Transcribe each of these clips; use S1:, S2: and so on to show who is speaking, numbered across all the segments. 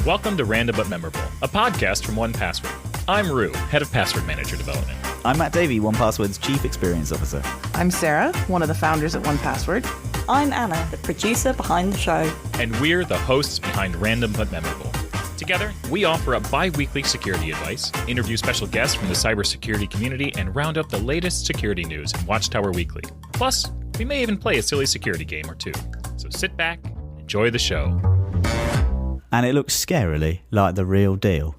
S1: Welcome to Random But Memorable, a podcast from 1Password. I'm Rue, head of password manager development.
S2: I'm Matt Davey, 1Password's Chief Experience Officer.
S3: I'm Sarah, one of the founders at 1Password.
S4: I'm Anna, the producer behind the show.
S1: And we're the hosts behind Random But Memorable. Together, we offer up bi-weekly security advice, interview special guests from the cybersecurity community, and round up the latest security news in Watchtower Weekly. Plus, we may even play a silly security game or two. So sit back and enjoy the show.
S2: And it looks scarily like the real deal.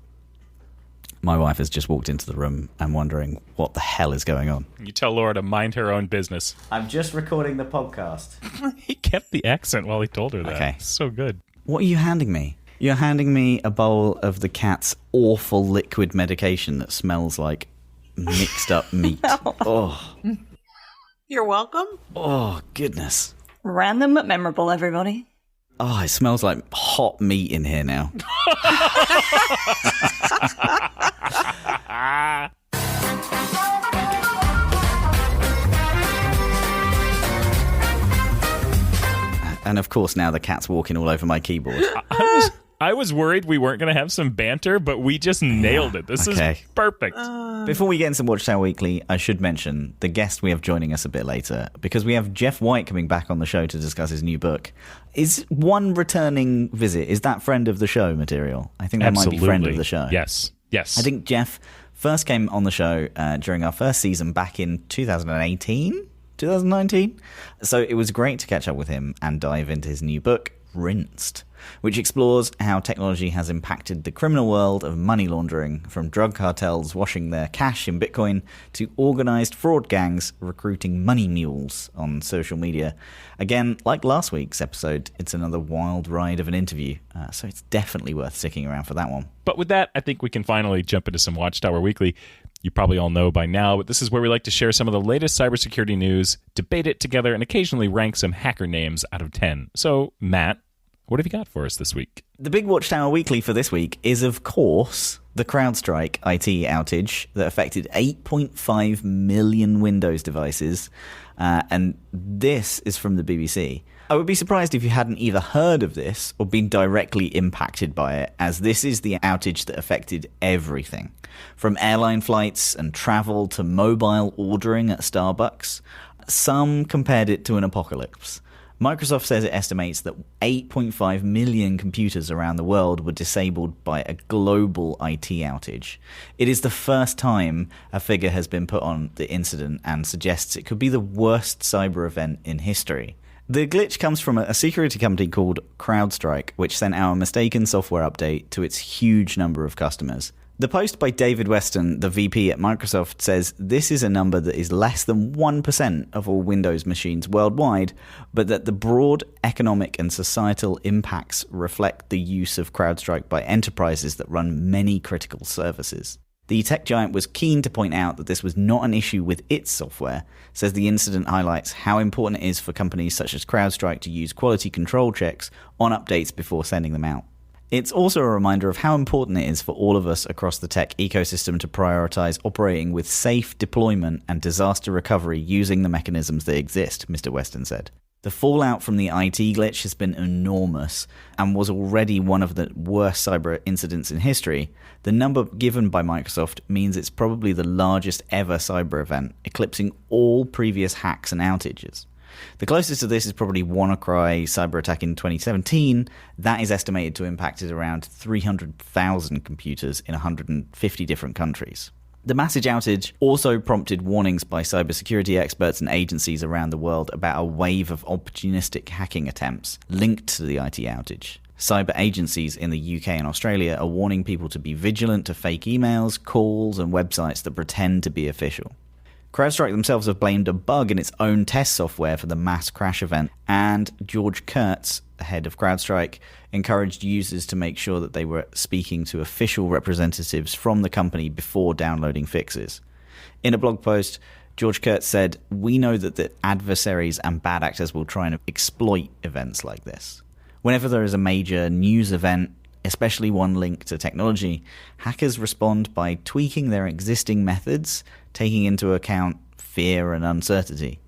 S2: My wife has just walked into the room and wondering what the hell is going on.
S1: You tell Laura to mind her own business.
S2: I'm just recording the podcast.
S1: He kept the accent while he told her that.
S2: Okay.
S1: So good.
S2: What are you handing me? You're handing me a bowl of the cat's awful liquid medication that smells like mixed up meat. Oh.
S3: You're welcome.
S2: Oh, goodness.
S4: Random but memorable, everybody.
S2: Oh, it smells like hot meat in here now. And of course, now the cat's walking all over my keyboard.
S1: I was worried we weren't going to have some banter, but we just nailed it. This is perfect.
S2: Before we get into Watchtower Weekly, I should mention the guest we have joining us a bit later, because we have Geoff White coming back on the show to discuss his new book. Is one returning visit, is that friend of the show material? I think that
S1: Absolutely.
S2: might be friend of the show.
S1: Yes.
S2: I think Geoff first came on the show during our first season back in 2019? So it was great to catch up with him and dive into his new book, Rinsed, which explores how technology has impacted the criminal world of money laundering, from drug cartels washing their cash in Bitcoin to organized fraud gangs recruiting money mules on social media. Again, like last week's episode, it's another wild ride of an interview, so it's definitely worth sticking around for that one.
S1: But with that, I think we can finally jump into some Watchtower Weekly. You probably all know by now, but this is where we like to share some of the latest cybersecurity news, debate it together, and occasionally rank some hacker names out of 10. So, Matt, what have you got for us this week?
S2: The big Watchtower Weekly for this week is, of course, the CrowdStrike IT outage that affected 8.5 million Windows devices. And this is from the BBC. I would be surprised if you hadn't either heard of this or been directly impacted by it, as this is the outage that affected everything. From airline flights and travel to mobile ordering at Starbucks. Some compared it to an apocalypse. Microsoft says it estimates that 8.5 million computers around the world were disabled by a global IT outage. It is the first time a figure has been put on the incident and suggests it could be the worst cyber event in history. The glitch comes from a security company called CrowdStrike, which sent out a mistaken software update to its huge number of customers. The post by David Weston, the VP at Microsoft, says this is a number that is less than 1% of all Windows machines worldwide, but that the broad economic and societal impacts reflect the use of CrowdStrike by enterprises that run many critical services. The tech giant was keen to point out that this was not an issue with its software, says the incident highlights how important it is for companies such as CrowdStrike to use quality control checks on updates before sending them out. It's also a reminder of how important it is for all of us across the tech ecosystem to prioritize operating with safe deployment and disaster recovery using the mechanisms that exist, Mr. Weston said. The fallout from the IT glitch has been enormous and was already one of the worst cyber incidents in history. The number given by Microsoft means it's probably the largest ever cyber event, eclipsing all previous hacks and outages. The closest to this is probably WannaCry cyber attack in 2017. That is estimated to have impacted around 300,000 computers in 150 different countries. The massive outage also prompted warnings by cybersecurity experts and agencies around the world about a wave of opportunistic hacking attempts linked to the IT outage. Cyber agencies in the UK and Australia are warning people to be vigilant to fake emails, calls, and websites that pretend to be official. CrowdStrike themselves have blamed a bug in its own test software for the mass crash event, and George Kurtz, the head of CrowdStrike, encouraged users to make sure that they were speaking to official representatives from the company before downloading fixes. In a blog post, George Kurtz said, "We know that the adversaries and bad actors will try and exploit events like this. Whenever there is a major news event, especially one linked to technology, hackers respond by tweaking their existing methods, taking into account fear and uncertainty.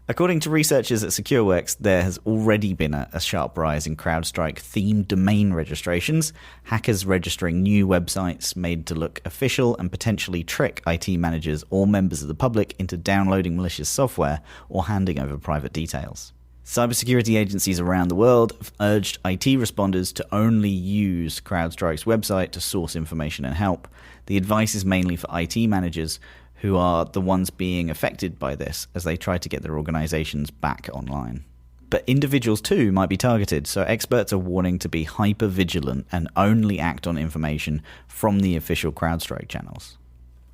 S2: According to researchers at SecureWorks, there has already been a sharp rise in CrowdStrike-themed domain registrations, hackers registering new websites made to look official and potentially trick IT managers or members of the public into downloading malicious software or handing over private details. Cybersecurity agencies around the world have urged IT responders to only use CrowdStrike's website to source information and help. The advice is mainly for IT managers who are the ones being affected by this as they try to get their organizations back online. But individuals too might be targeted, so experts are warning to be hyper-vigilant and only act on information from the official CrowdStrike channels.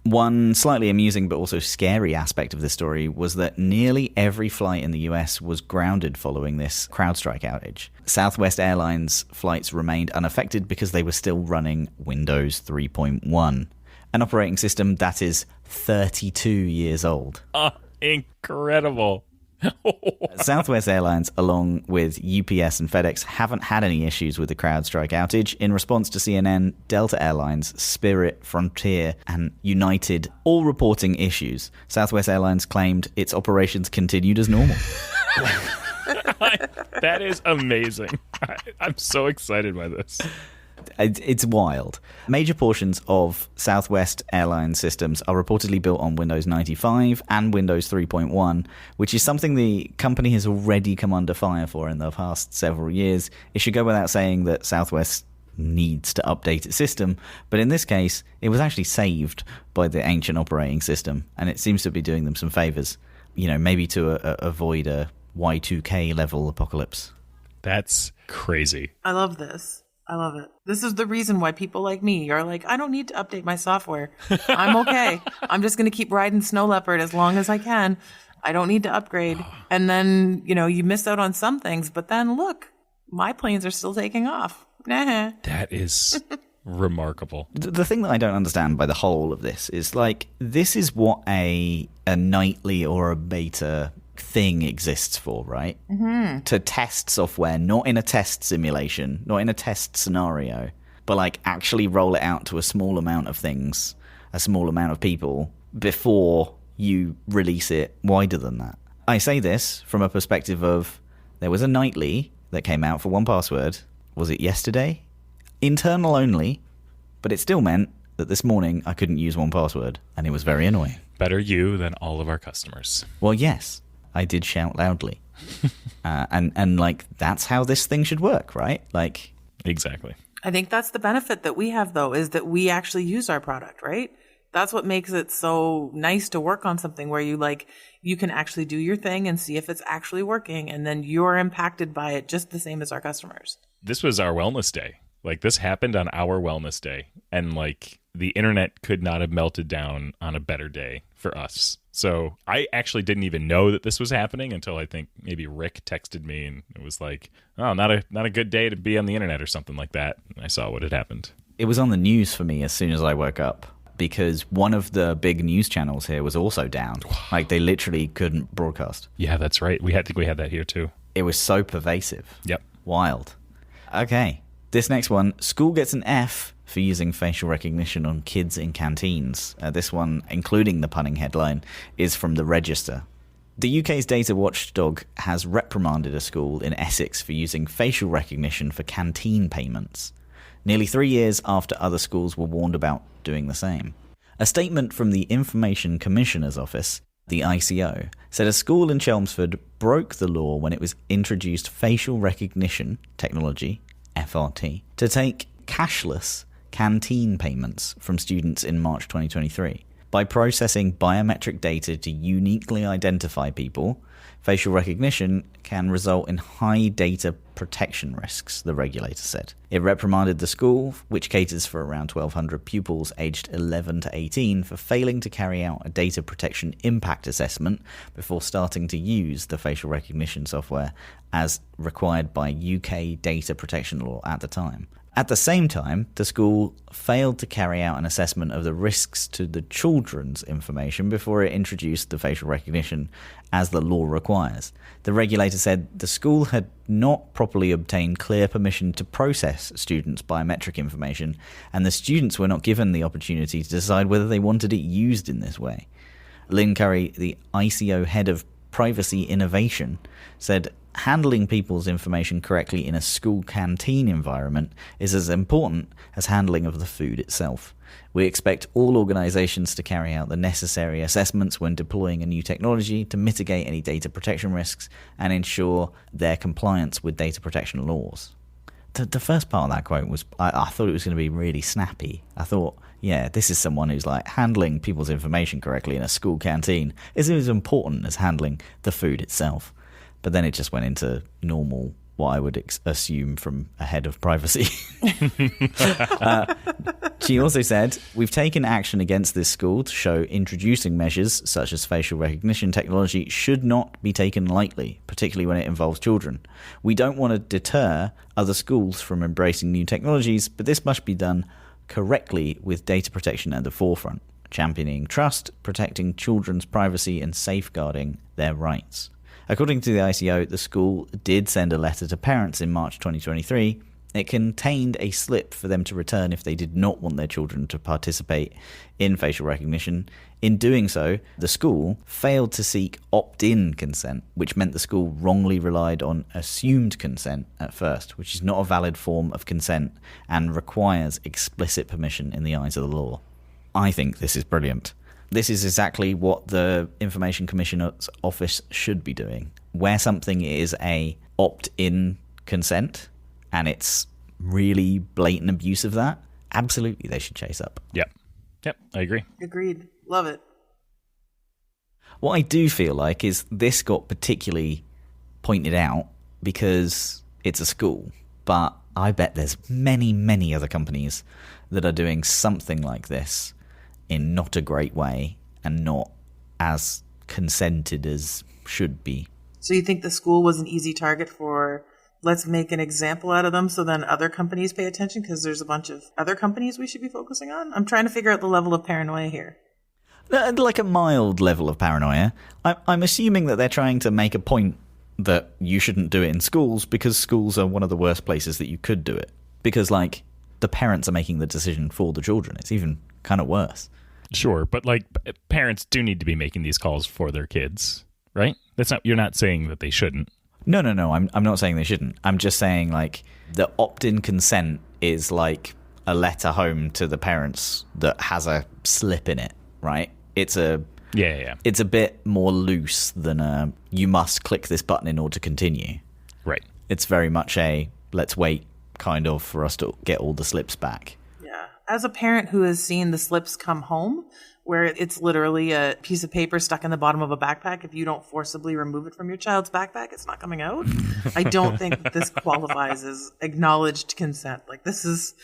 S2: One slightly amusing but also scary aspect of this story was that nearly every flight in the US was grounded following this CrowdStrike outage. Southwest Airlines flights remained unaffected because they were still running Windows 3.1. An operating system that is 32 years old.
S1: Oh, incredible.
S2: Southwest Airlines, along with UPS and FedEx, haven't had any issues with the CrowdStrike outage. In response to CNN, Delta Airlines, Spirit, Frontier, and United all reporting issues. Southwest Airlines claimed its operations continued as normal.
S1: That is amazing. I'm so excited by this.
S2: It's wild. Major portions of Southwest Airlines systems are reportedly built on Windows 95 and Windows 3.1, which is something the company has already come under fire for in the past several years. It should go without saying that Southwest needs to update its system, but in this case, it was actually saved by the ancient operating system, and it seems to be doing them some favors, maybe to avoid a Y2K level apocalypse.
S1: That's crazy.
S3: I love this. I love it. This is the reason why people like me are like, I don't need to update my software. I'm okay. I'm just going to keep riding Snow Leopard as long as I can. I don't need to upgrade. And then, you miss out on some things, but then look, my planes are still taking off. Nah.
S1: That is remarkable.
S2: The thing that I don't understand by the whole of this is this is what a nightly or a beta thing exists for, right? Mm-hmm. To test software, not in a test simulation, not in a test scenario, but actually roll it out to a small amount of things, a small amount of people before you release it wider than that. I say this from a perspective of there was a nightly that came out for 1Password. Was it yesterday? Internal only, but it still meant that this morning I couldn't use 1Password, and it was very annoying.
S1: Better you than all of our customers.
S2: Well, yes. I did shout loudly. And that's how this thing should work, right?
S1: Exactly.
S3: I think that's the benefit that we have, though, is that we actually use our product, right? That's what makes it so nice to work on something where you can actually do your thing and see if it's actually working, and then you're impacted by it just the same as our customers.
S1: This was our wellness day. This happened on our wellness day, and the internet could not have melted down on a better day for us. So I actually didn't even know that this was happening until I think maybe Rick texted me, and it was like, oh, not a good day to be on the internet or something like that. And I saw what had happened.
S2: It was on the news for me as soon as I woke up, because one of the big news channels here was also down. They literally couldn't broadcast.
S1: Yeah, that's right. We had that here too.
S2: It was so pervasive.
S1: Yep.
S2: Wild. Okay. This next one, school gets an F for using facial recognition on kids in canteens. This one, including the punning headline, is from The Register. The UK's data watchdog has reprimanded a school in Essex for using facial recognition for canteen payments, nearly 3 years after other schools were warned about doing the same. A statement from the Information Commissioner's Office, the ICO, said a school in Chelmsford broke the law when it was introduced facial recognition technology, FRT, to take cashless canteen payments from students in March 2023. By processing biometric data to uniquely identify people, facial recognition can result in high data protection risks, the regulator said. It reprimanded the school, which caters for around 1,200 pupils aged 11 to 18, for failing to carry out a data protection impact assessment before starting to use the facial recognition software as required by UK data protection law at the time. At the same time, the school failed to carry out an assessment of the risks to the children's information before it introduced the facial recognition as the law requires. The regulator said the school had not properly obtained clear permission to process students' biometric information, and the students were not given the opportunity to decide whether they wanted it used in this way. Lynn Curry, the ICO head of Privacy Innovation, said handling people's information correctly in a school canteen environment is as important as handling of the food itself. We expect all organizations to carry out the necessary assessments when deploying a new technology to mitigate any data protection risks and ensure their compliance with data protection laws. The first part of that quote was, I thought it was going to be really snappy. I thought, yeah, this is someone who's like, handling people's information correctly in a school canteen is as important as handling the food itself. But then it just went into normal, what I would assume from a head of privacy. She also said, we've taken action against this school to show introducing measures such as facial recognition technology should not be taken lightly, particularly when it involves children. We don't want to deter other schools from embracing new technologies, but this must be done correctly with data protection at the forefront, championing trust, protecting children's privacy and safeguarding their rights. According to the ICO, the school did send a letter to parents in March 2023. It contained a slip for them to return if they did not want their children to participate in facial recognition. In doing so, the school failed to seek opt-in consent, which meant the school wrongly relied on assumed consent at first, which is not a valid form of consent and requires explicit permission in the eyes of the law. I think this is brilliant. This is exactly what the Information Commissioner's Office should be doing. Where something is a opt-in consent and it's really blatant abuse of that, absolutely they should chase up.
S1: Yep, I agree.
S3: Agreed. Love it.
S2: What I do feel like is this got particularly pointed out because it's a school, but I bet there's many, many other companies that are doing something like this in not a great way and not as consented as should be.
S3: So you think the school was an easy target for, let's make an example out of them so then other companies pay attention because there's a bunch of other companies we should be focusing on? I'm trying to figure out the level of paranoia here.
S2: Like a mild level of paranoia. I'm assuming that they're trying to make a point that you shouldn't do it in schools because schools are one of the worst places that you could do it. Because, like, the parents are making the decision for the children. It's even kind of worse.
S1: Sure, but like parents do need to be making these calls for their kids, right? You're not saying that they shouldn't.
S2: No. I'm not saying they shouldn't. I'm just saying like the opt-in consent is like a letter home to the parents that has a slip in it, right? It's a It's a bit more loose than you must click this button in order to continue.
S1: Right.
S2: It's very much a let's wait kind of for us to get all the slips back.
S3: As a parent who has seen the slips come home, where it's literally a piece of paper stuck in the bottom of a backpack, if you don't forcibly remove it from your child's backpack, it's not coming out. I don't think that this qualifies as acknowledged consent. Like, this is,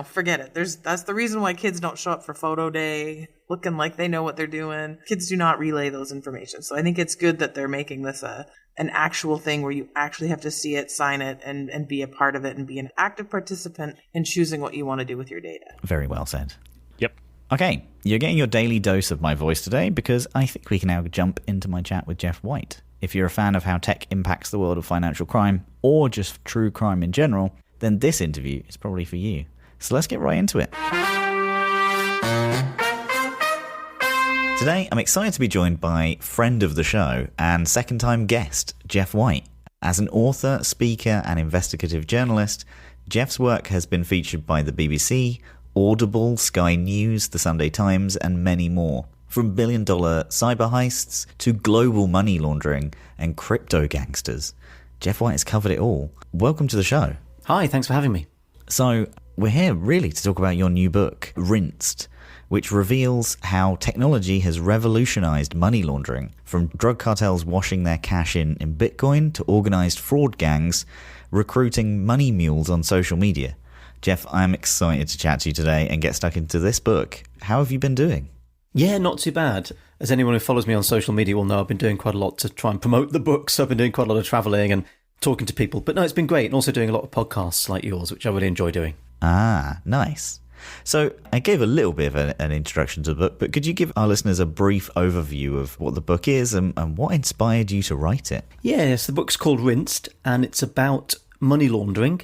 S3: forget it. That's the reason why kids don't show up for photo day looking like they know what they're doing. Kids do not relay those information. So I think it's good that they're making this an actual thing where you actually have to see it, sign it, and be a part of it and be an active participant in choosing what you want to do with your data.
S2: Very well said.
S1: Yep.
S2: Okay, you're getting your daily dose of my voice today because I think we can now jump into my chat with Geoff White. If you're a fan of how tech impacts the world of financial crime or just true crime in general, then this interview is probably for you. So let's get right into it. Today, I'm excited to be joined by friend of the show and second-time guest, Geoff White. As an author, speaker, and investigative journalist, Geoff's work has been featured by the BBC, Audible, Sky News, The Sunday Times, and many more. From billion-dollar cyber heists to global money laundering and crypto gangsters, Geoff White has covered it all. Welcome to the show.
S5: Hi, thanks for having me.
S2: So, we're here really to talk about your new book, Rinsed, which reveals how technology has revolutionized money laundering, from drug cartels washing their cash in Bitcoin to organized fraud gangs recruiting money mules on social media. Geoff, I'm excited to chat to you today and get stuck into this book. How have you been doing?
S5: Yeah, not too bad. As anyone who follows me on social media will know, I've been doing quite a lot to try and promote the book. So I've been doing quite a lot of travelling and talking to people. But no, it's been great. And also doing a lot of podcasts like yours, which I really enjoy doing.
S2: Ah, nice. So I gave a little bit of an introduction to the book, but could you give our listeners a brief overview of what the book is and what inspired you to write it?
S5: Yes, the book's called Rinsed, and it's about money laundering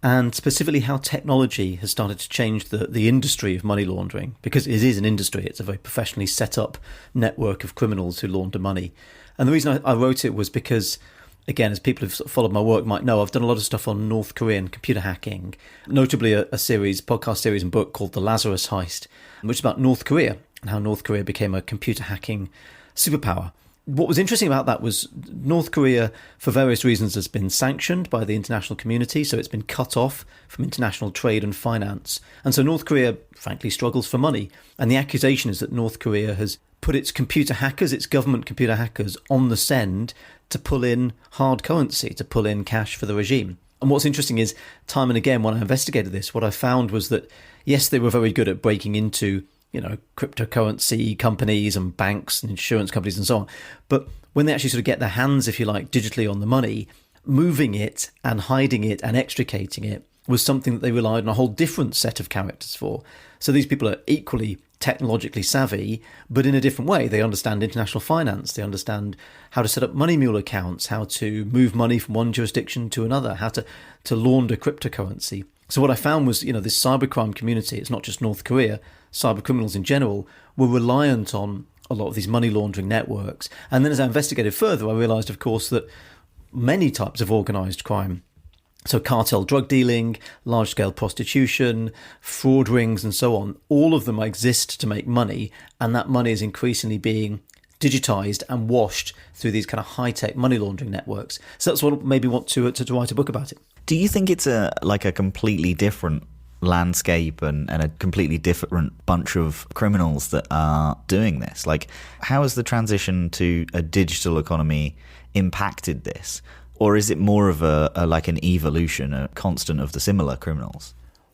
S5: and specifically how technology has started to change the industry of money laundering, because it is an industry. It's a very professionally set up network of criminals who launder money. And the reason I wrote it was because, again, as people who've followed my work might know, I've done a lot of stuff on North Korean computer hacking, notably a podcast series and book called The Lazarus Heist, which is about North Korea and how North Korea became a computer hacking superpower. What was interesting about that was North Korea, for various reasons, has been sanctioned by the international community, so it's been cut off from international trade and finance. And so North Korea, frankly, struggles for money. And the accusation is that North Korea has put its computer hackers, its government computer hackers, on the send to pull in hard currency, to pull in cash for the regime. And what's interesting is, time and again, when I investigated this, what I found was that, yes, they were very good at breaking into cryptocurrency companies and banks and insurance companies and so on. But when they actually sort of get their hands, if you like, digitally on the money, moving it and hiding it and extricating it was something that they relied on a whole different set of characters for. So these people are equally technologically savvy, but in a different way. They understand international finance. They understand how to set up money mule accounts, how to move money from one jurisdiction to another, how to launder cryptocurrency. So what I found was, this cybercrime community, it's not just North Korea, cyber criminals in general, were reliant on a lot of these money laundering networks. And then as I investigated further, I realised, of course, that many types of organised crime, so cartel drug dealing, large-scale prostitution, fraud rings and so on, all of them exist to make money, and that money is increasingly being digitised and washed through these kind of high-tech money laundering networks. So that's what made me want to write a book about it.
S2: Do you think it's a completely different landscape and a completely different bunch of criminals that are doing this? Like, how has the transition to a digital economy impacted this? Or is it more of an evolution, a constant of the similar criminals?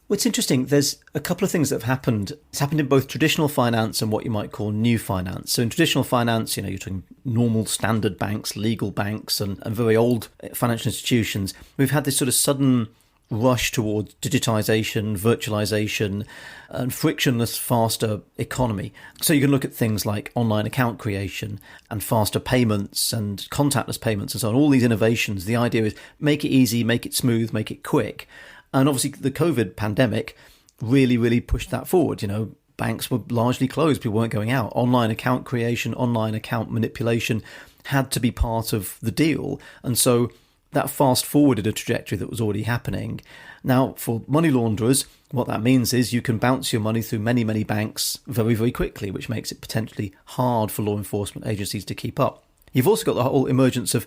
S5: Well, it's interesting. There's a couple of things that have happened. It's happened in both traditional finance and what you might call new finance. So in traditional finance, you're talking normal standard banks, legal banks, and very old financial institutions. We've had this sort of sudden rush towards digitization, virtualization, and frictionless, faster economy. So you can look at things like online account creation and faster payments and contactless payments and so on. All these innovations, the idea is make it easy, make it smooth, make it quick. And obviously the COVID pandemic really, really pushed that forward. Banks were largely closed. People weren't going out. Online account creation, online account manipulation had to be part of the deal. And so that fast forwarded a trajectory that was already happening. Now, for money launderers, what that means is you can bounce your money through many, many banks very, very quickly, which makes it potentially hard for law enforcement agencies to keep up. You've also got the whole emergence of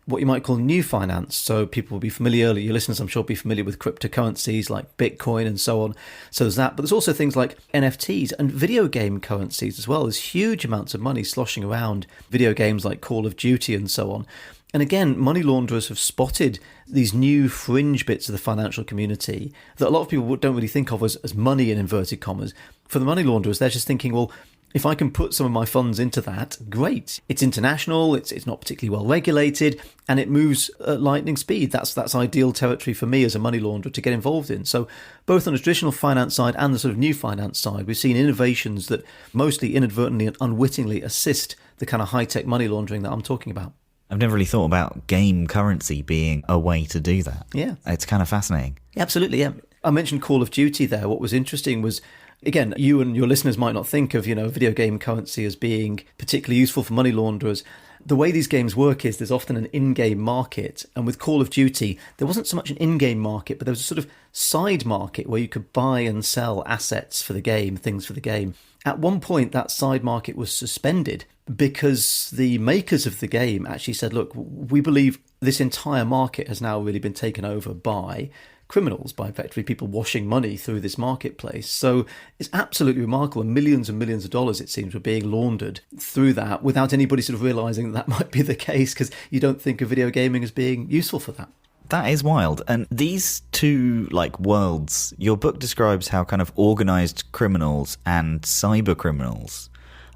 S5: what you might call new finance. So people will be familiar, your listeners I'm sure will be familiar with cryptocurrencies like Bitcoin and so on. So there's that, but there's also things like NFTs and video game currencies as well. There's huge amounts of money sloshing around video games like Call of Duty and so on. And again, money launderers have spotted these new fringe bits of the financial community that a lot of people don't really think of as money in inverted commas. For the money launderers, they're just thinking, well, if I can put some of my funds into that, great. It's international, it's not particularly well regulated, and it moves at lightning speed. That's ideal territory for me as a money launderer to get involved in. So both on the traditional finance side and the sort of new finance side, we've seen innovations that mostly inadvertently and unwittingly assist the kind of high-tech money laundering that I'm talking about.
S2: I've never really thought about game currency being a way to do that.
S5: Yeah.
S2: It's kind of fascinating.
S5: Absolutely, yeah. I mentioned Call of Duty there. What was interesting was, again, you and your listeners might not think of, video game currency as being particularly useful for money launderers. The way these games work is there's often an in-game market. And with Call of Duty, there wasn't so much an in-game market, but there was a sort of side market where you could buy and sell assets for the game, things for the game. At one point, that side market was suspended because the makers of the game actually said, look, we believe this entire market has now really been taken over by criminals, by effectively people washing money through this marketplace. So it's absolutely remarkable. Millions and millions of dollars, it seems, were being laundered through that without anybody sort of realising that might be the case, because you don't think of video gaming as being useful for that.
S2: That is wild. And these two worlds, your book describes how kind of organised criminals and cyber criminals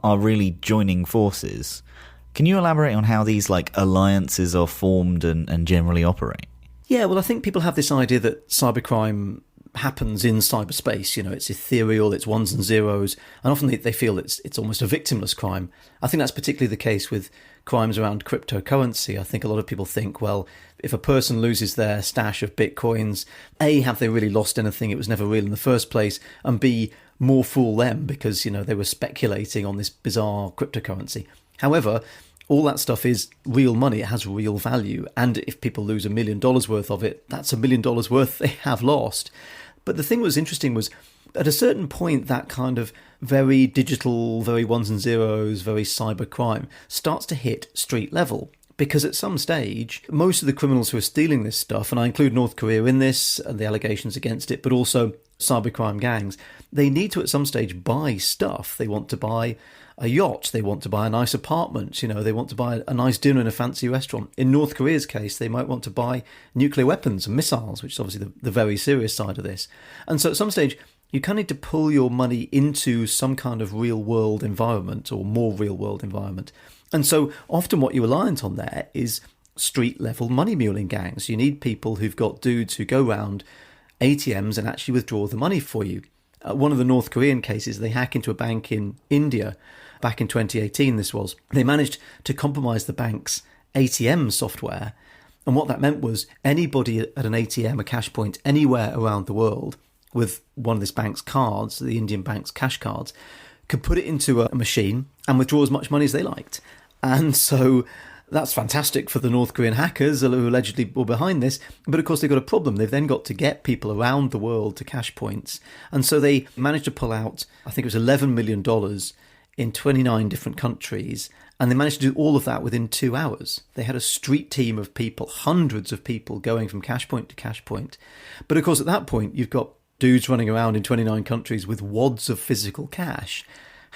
S2: are really joining forces. Can you elaborate on how these alliances are formed and generally operate?
S5: Yeah, well, I think people have this idea that cybercrime happens in cyberspace. It's ethereal, it's ones and zeros, and often they feel it's almost a victimless crime. I think that's particularly the case with crimes around cryptocurrency. I think a lot of people think, well, if a person loses their stash of bitcoins, A, have they really lost anything? It was never real in the first place, and B, more fool them because, they were speculating on this bizarre cryptocurrency. However, all that stuff is real money. It has real value. And if people lose $1 million worth of it, that's $1 million worth they have lost. But the thing that was interesting was, at a certain point, that kind of very digital, very ones and zeros, very cyber crime starts to hit street level. Because at some stage, most of the criminals who are stealing this stuff, and I include North Korea in this and the allegations against it, but also cybercrime gangs, they need to at some stage buy stuff. They want to buy a yacht, they want to buy a nice apartment, they want to buy a nice dinner in a fancy restaurant. In North Korea's case, they might want to buy nuclear weapons and missiles, which is obviously the very serious side of this. And so at some stage, you kind of need to pull your money into some kind of real world environment or more real world environment. And so often what you're reliant on there is street level money muling gangs. You need people who've got dudes who go around ATMs and actually withdraw the money for you. One of the North Korean cases, they hack into a bank in India back in 2018, this was. They managed to compromise the bank's ATM software. And what that meant was anybody at an ATM, a cash point, anywhere around the world with one of this bank's cards, the Indian bank's cash cards, could put it into a machine and withdraw as much money as they liked. And so that's fantastic for the North Korean hackers who allegedly were behind this. But of course, they've got a problem. They've then got to get people around the world to cash points. And so they managed to pull out, I think it was $11 million in 29 different countries. And they managed to do all of that within 2 hours. They had a street team of people, hundreds of people going from cash point to cash point. But of course, at that point, you've got dudes running around in 29 countries with wads of physical cash.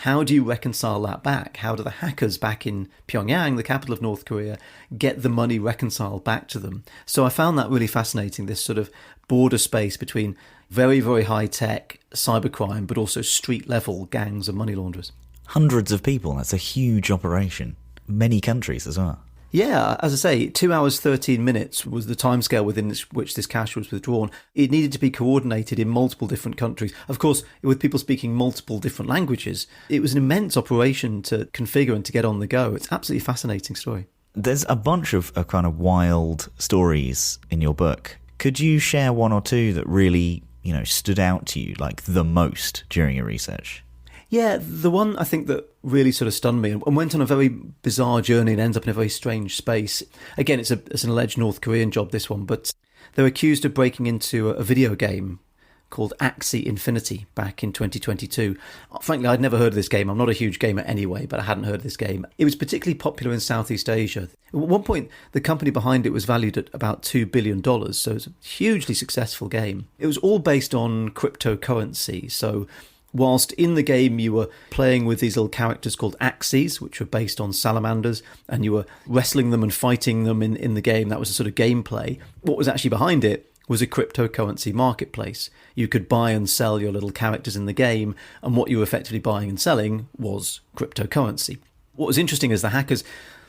S5: How do you reconcile that back? How do the hackers back in Pyongyang, the capital of North Korea, get the money reconciled back to them? So I found that really fascinating, this sort of border space between very, very high-tech cybercrime, but also street-level gangs of money launderers.
S2: Hundreds of people, that's a huge operation. Many countries as well.
S5: Yeah, as I say, 2 hours, 13 minutes was the timescale within which this cash was withdrawn. It needed to be coordinated in multiple different countries. Of course, with people speaking multiple different languages, it was an immense operation to configure and to get on the go. It's an absolutely fascinating story.
S2: There's a bunch of kind of wild stories in your book. Could you share one or two that really, stood out to you, like the most during your research?
S5: Yeah, the one I think that really sort of stunned me and went on a very bizarre journey and ends up in a very strange space. Again, it's an alleged North Korean job, this one, but they're accused of breaking into a video game called Axie Infinity back in 2022. Frankly, I'd never heard of this game. I'm not a huge gamer anyway, but I hadn't heard of this game. It was particularly popular in Southeast Asia. At one point, the company behind it was valued at about $2 billion, so it's a hugely successful game. It was all based on cryptocurrency, so whilst in the game you were playing with these little characters called Axies, which were based on salamanders, and you were wrestling them and fighting them in the game. That was a sort of gameplay. What was actually behind it was a cryptocurrency marketplace. You could buy and sell your little characters in the game, and what you were effectively buying and selling was cryptocurrency. What was interesting is the hackers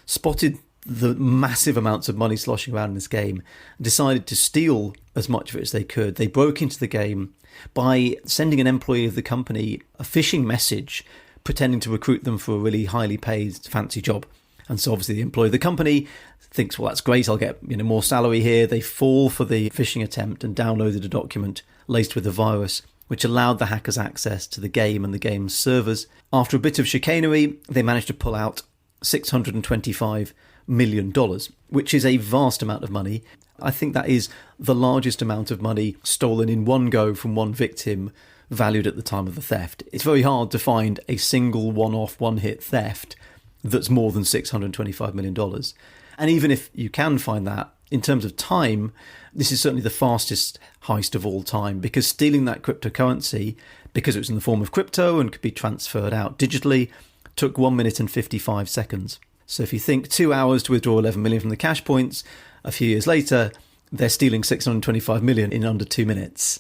S5: spotted the massive amounts of money sloshing around in this game and decided to steal as much of it as they could. They broke into the game by sending an employee of the company a phishing message pretending to recruit them for a really highly paid fancy job. And so obviously the employee of the company thinks, well, that's great, I'll get more salary here. They fall for the phishing attempt and downloaded a document laced with a virus which allowed the hackers access to the game and the game's servers. After a bit of chicanery, they managed to pull out $625 million, which is a vast amount of money. I think that is the largest amount of money stolen in one go from one victim valued at the time of the theft. It's very hard to find a single one-off, one-hit theft that's more than $625 million. And even if you can find that, in terms of time, this is certainly the fastest heist of all time, because stealing that cryptocurrency, because it was in the form of crypto and could be transferred out digitally, took 1 minute and 55 seconds. So if you think 2 hours to withdraw 11 million from the cash points, a few years later, they're stealing 625 million in under 2 minutes.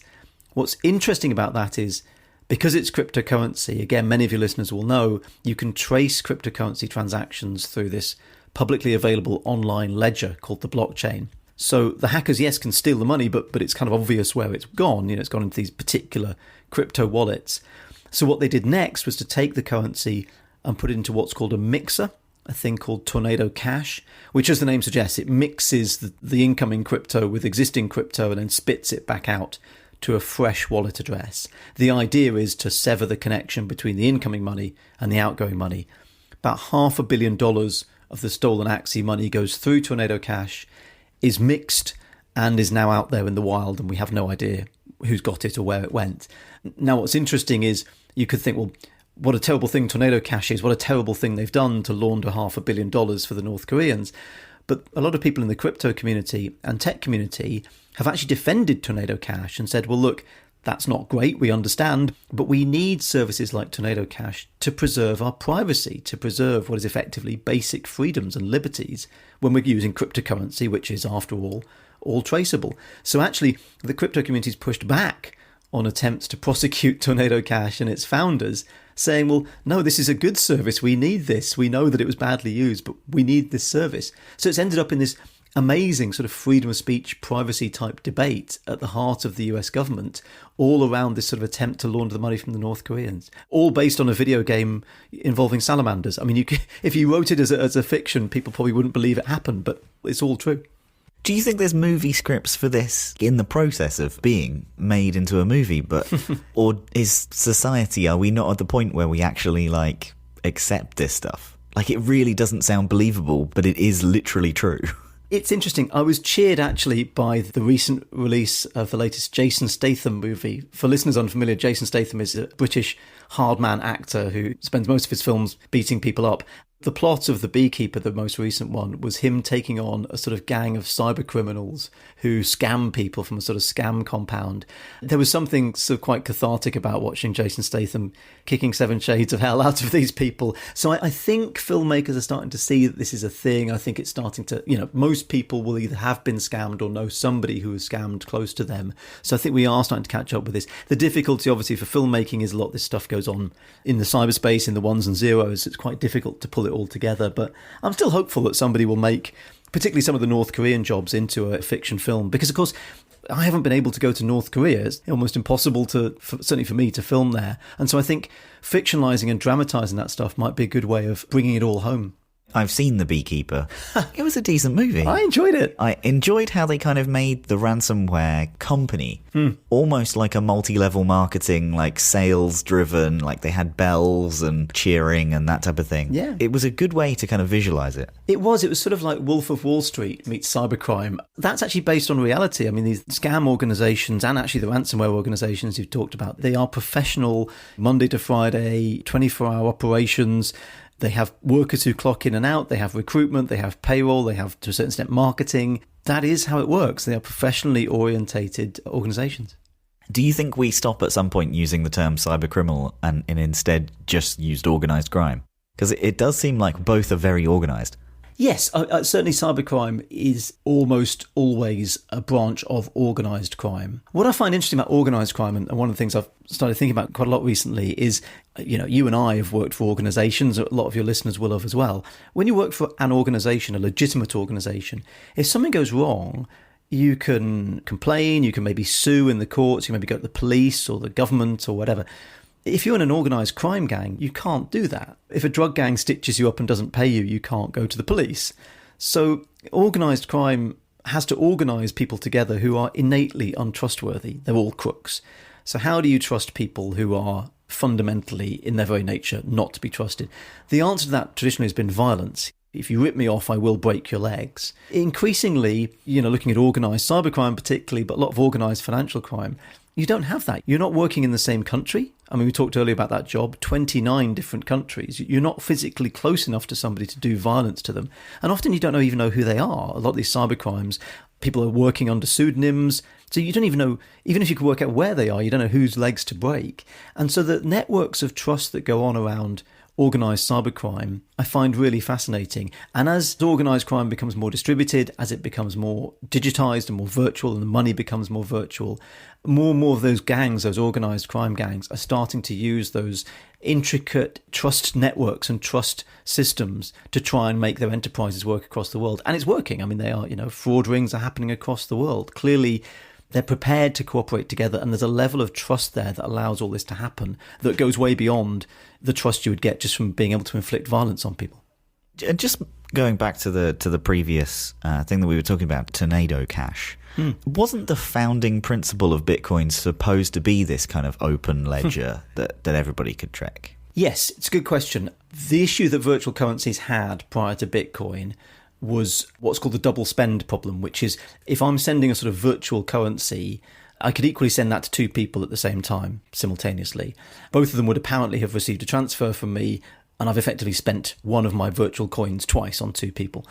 S5: What's interesting about that is, because it's cryptocurrency, again, many of your listeners will know, you can trace cryptocurrency transactions through this publicly available online ledger called the blockchain. So the hackers, yes, can steal the money, but it's kind of obvious where it's gone. It's gone into these particular crypto wallets. So what they did next was to take the currency and put it into what's called a mixer, a thing called Tornado Cash, which, as the name suggests, it mixes the incoming crypto with existing crypto and then spits it back out to a fresh wallet address. The idea is to sever the connection between the incoming money and the outgoing money. About $500 million of the stolen Axie money goes through Tornado Cash, is mixed, and is now out there in the wild, and we have no idea who's got it or where it went. Now, what's interesting is you could think, well, what a terrible thing Tornado Cash is, what a terrible thing they've done to launder $500 million for the North Koreans. But a lot of people in the crypto community and tech community have actually defended Tornado Cash and said, well, look, that's not great, we understand, but we need services like Tornado Cash to preserve our privacy, to preserve what is effectively basic freedoms and liberties when we're using cryptocurrency, which is, after all traceable. So actually, the crypto community's pushed back on attempts to prosecute Tornado Cash and its founders, saying, well, no, this is a good service, we need this, we know that it was badly used, but we need this service. So it's ended up in this amazing sort of freedom of speech, privacy type debate at the heart of the US government, all around this sort of attempt to launder the money from the North Koreans, all based on a video game involving salamanders. I mean, if you wrote it as a fiction, people probably wouldn't believe it happened, but it's all true.
S2: Do you think there's movie scripts for this in the process of being made into a movie? But or is society, are we not at the point where we actually accept this stuff? Like, it really doesn't sound believable, but it is literally true.
S5: It's interesting. I was cheered actually by the recent release of the latest Jason Statham movie. For listeners unfamiliar, Jason Statham is a British hardman actor who spends most of his films beating people up. The plot of The Beekeeper, the most recent one, was him taking on a sort of gang of cyber criminals who scam people from a sort of scam compound. There was something sort of quite cathartic about watching Jason Statham kicking 7 shades of hell out of these people. So I think filmmakers are starting to see that this is a thing. I think it's starting to, most people will either have been scammed or know somebody who was scammed close to them. So I think we are starting to catch up with this. The difficulty, obviously, for filmmaking is a lot of this stuff goes on in the cyberspace, in the ones and zeros. It's quite difficult to pull it all together, but I'm still hopeful that somebody will make particularly some of the North Korean jobs into a fiction film, because of course I haven't been able to go to North Korea. It's almost impossible certainly for me to film there, and so I think fictionalizing and dramatizing that stuff might be a good way of bringing it all home.
S2: I've seen The Beekeeper. It was a decent movie.
S5: I enjoyed it.
S2: I enjoyed how they kind of made the ransomware company almost like a multi-level marketing, like sales-driven, like they had bells and cheering and that type of thing.
S5: Yeah.
S2: It was a good way to kind of visualize it.
S5: It was sort of like Wolf of Wall Street meets cybercrime. That's actually based on reality. I mean, these scam organizations and actually the ransomware organizations you've talked about, they are professional, Monday to Friday, 24-hour operations. They have workers who clock in and out, they have recruitment, they have payroll, they have, to a certain extent, marketing. That is how it works. They are professionally orientated organizations.
S2: Do you think we stop at some point using the term cybercriminal and instead just used organised crime? Because it does seem like both are very organised.
S5: Yes, certainly cybercrime is almost always a branch of organised crime. What I find interesting about organised crime, and one of the things I've started thinking about quite a lot recently is, you and I have worked for organisations, a lot of your listeners will have as well. When you work for an organisation, a legitimate organisation, if something goes wrong, you can complain, you can maybe sue in the courts, you maybe go to the police or the government or whatever. If you're in an organised crime gang, you can't do that. If a drug gang stitches you up and doesn't pay you, you can't go to the police. So organised crime has to organise people together who are innately untrustworthy. They're all crooks. So how do you trust people who are fundamentally, in their very nature, not to be trusted? The answer to that traditionally has been violence. If you rip me off, I will break your legs. Increasingly, looking at organised cybercrime particularly, but a lot of organised financial crime, you don't have that. You're not working in the same country. I mean, we talked earlier about that job, 29 different countries. You're not physically close enough to somebody to do violence to them. And often you don't even know who they are. A lot of these cybercrimes, people are working under pseudonyms. So you don't even know, even if you can work out where they are, you don't know whose legs to break. And so the networks of trust that go on around organised cybercrime, I find really fascinating. And as organised crime becomes more distributed, as it becomes more digitised and more virtual, and the money becomes more virtual, more and more of those gangs, those organised crime gangs, are starting to use those intricate trust networks and trust systems to try and make their enterprises work across the world. And it's working. I mean, they are, fraud rings are happening across the world. Clearly, they're prepared to cooperate together, and there's a level of trust there that allows all this to happen that goes way beyond the trust you would get just from being able to inflict violence on people.
S2: And just going back to the previous thing that we were talking about, Tornado Cash, wasn't the founding principle of Bitcoin supposed to be this kind of open ledger that everybody could track?
S5: Yes, it's a good question. The issue that virtual currencies had prior to Bitcoin was what's called the double spend problem, which is if I'm sending a sort of virtual currency, I could equally send that to two people at the same time, simultaneously. Both of them would apparently have received a transfer from me, and I've effectively spent one of my virtual coins twice on two people.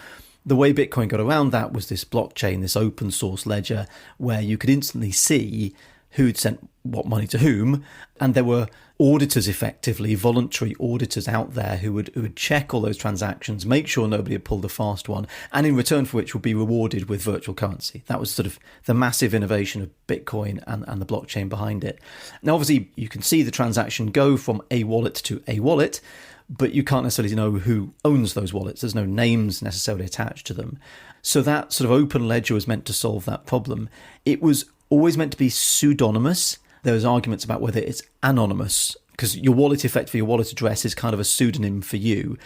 S5: The way Bitcoin got around that was this blockchain, this open source ledger, where you could instantly see who'd sent what money to whom, and there were auditors, effectively voluntary auditors out there who would check all those transactions, make sure nobody had pulled a fast one, and in return for which would be rewarded with virtual currency. That was sort of the massive innovation of Bitcoin and the blockchain behind it. Now, obviously, you can see the transaction go from a wallet to a wallet, but you can't necessarily know who owns those wallets. There's no names necessarily attached to them. So that sort of open ledger was meant to solve that problem. It was always meant to be pseudonymous. There was arguments about whether it's anonymous, because your wallet, effectively, your wallet address is kind of a pseudonym for you.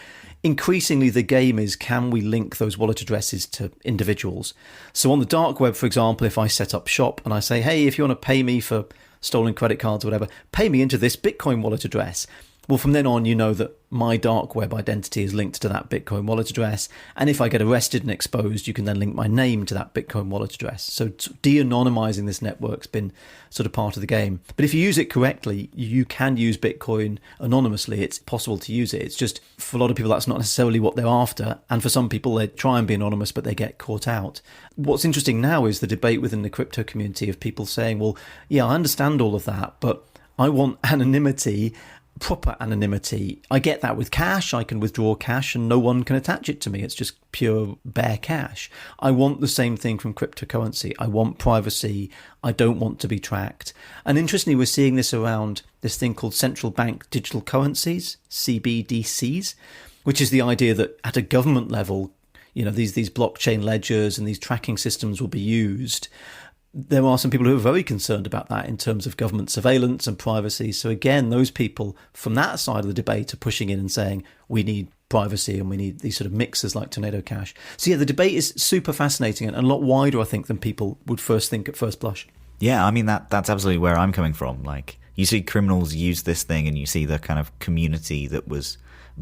S5: Increasingly, the game is, can we link those wallet addresses to individuals? So on the dark web, for example, if I set up shop and I say, hey, if you want to pay me for stolen credit cards or whatever, pay me into this Bitcoin wallet address. Well, from then on, you know that my dark web identity is linked to that Bitcoin wallet address. And if I get arrested and exposed, you can then link my name to that Bitcoin wallet address. So de-anonymizing this network's been sort of part of the game. But if you use it correctly, you can use Bitcoin anonymously. It's possible to use it. It's just, for a lot of people, that's not necessarily what they're after. And for some people, they try and be anonymous, but they get caught out. What's interesting now is the debate within the crypto community of people saying, well, yeah, I understand all of that, but I want anonymity, proper anonymity. I get that with cash. I can withdraw cash and no one can attach it to me. It's just pure bare cash. I want the same thing from cryptocurrency. I want privacy. I don't want to be tracked. And interestingly, we're seeing this around this thing called central bank digital currencies, CBDCs, which is the idea that at a government level, you know, these blockchain ledgers and these tracking systems will be used. There are some people who are very concerned about that in terms of government surveillance and privacy. So again, those people from that side of the debate are pushing in and saying, we need privacy and we need these sort of mixers like Tornado Cash. So yeah, the debate is super fascinating and a lot wider, I think, than people would first think at first blush.
S2: Yeah, I mean, that's absolutely where I'm coming from. Like, you see criminals use this thing and you see the kind of community that was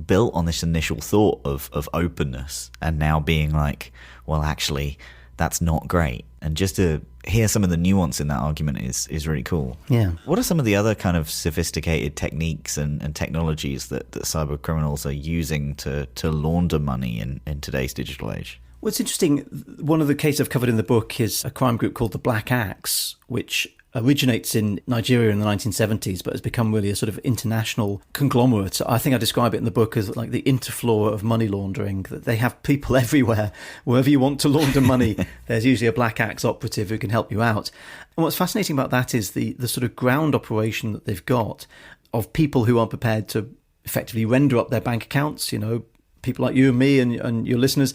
S2: built on this initial thought of openness and now being like, well, actually, that's not great. And just to hear some of the nuance in that argument is really cool.
S5: Yeah.
S2: What are some of the other kind of sophisticated techniques and technologies that cyber criminals are using to launder money in today's digital age?
S5: Well, it's interesting. One of the cases I've covered in the book is a crime group called the Black Axe, which originates in Nigeria in the 1970s, but has become really a sort of international conglomerate. I think I describe it in the book as like the interfloor of money laundering, that they have people everywhere. Wherever you want to launder money, there's usually a Black Axe operative who can help you out. And what's fascinating about that is the sort of ground operation that they've got of people who are prepared to effectively render up their bank accounts, you know, people like you and me and your listeners,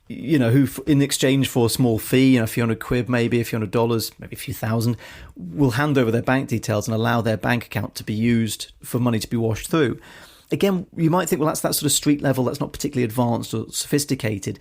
S5: you know, who in exchange for a small fee, you know, a few $100, maybe a few $100, maybe a few thousand, will hand over their bank details and allow their bank account to be used for money to be washed through. Again, you might think, well, that's that sort of street level, that's not particularly advanced or sophisticated.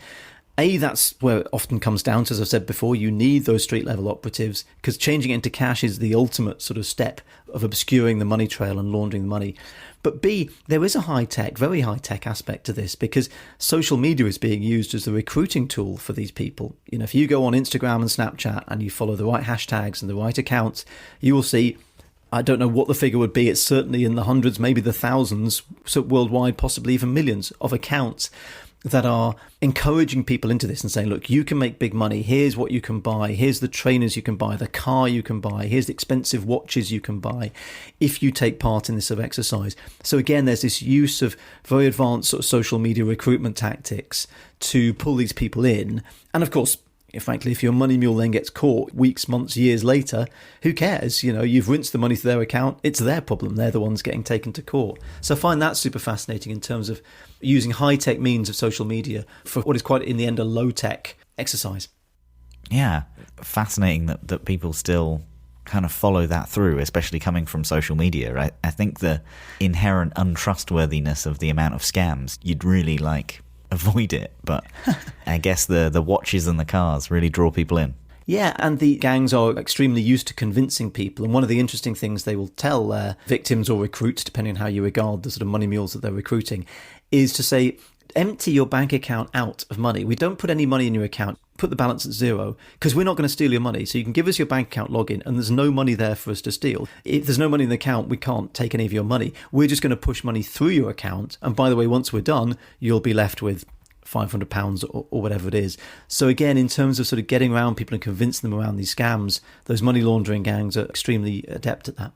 S5: That's where it often comes down to, as I've said before, you need those street level operatives because changing it into cash is the ultimate sort of step of obscuring the money trail and laundering the money. But B, there is a high-tech, very high-tech aspect to this because social media is being used as the recruiting tool for these people. You know, if you go on Instagram and Snapchat and you follow the right hashtags and the right accounts, you will see, I don't know what the figure would be, it's certainly in the hundreds, maybe the thousands, so worldwide, possibly even millions of accounts that are encouraging people into this and saying, look, you can make big money. Here's what you can buy. Here's the trainers you can buy, the car you can buy. Here's the expensive watches you can buy if you take part in this sort of exercise. So again, there's this use of very advanced sort of social media recruitment tactics to pull these people in. And of course, frankly, if your money mule then gets caught weeks, months, years later, who cares? You know, you've rinsed the money through their account. It's their problem. They're the ones getting taken to court. So I find that super fascinating in terms of using high-tech means of social media for what is quite, in the end, a low-tech exercise.
S2: Yeah, fascinating that people still kind of follow that through, especially coming from social media, right? I think the inherent untrustworthiness of the amount of scams, you'd really avoid it, but I guess the watches and the cars really draw people in.
S5: Yeah, and the gangs are extremely used to convincing people. And one of the interesting things they will tell their victims or recruits, depending on how you regard the sort of money mules that they're recruiting, is to say, empty your bank account out of money. We don't put any money in your account. Put the balance at zero, because we're not going to steal your money. So you can give us your bank account login and there's no money there for us to steal. If there's no money in the account, we can't take any of your money. We're just going to push money through your account. And by the way, once we're done, you'll be left with £500 or whatever it is. So again, in terms of sort of getting around people and convincing them around these scams, those money laundering gangs are extremely adept at that.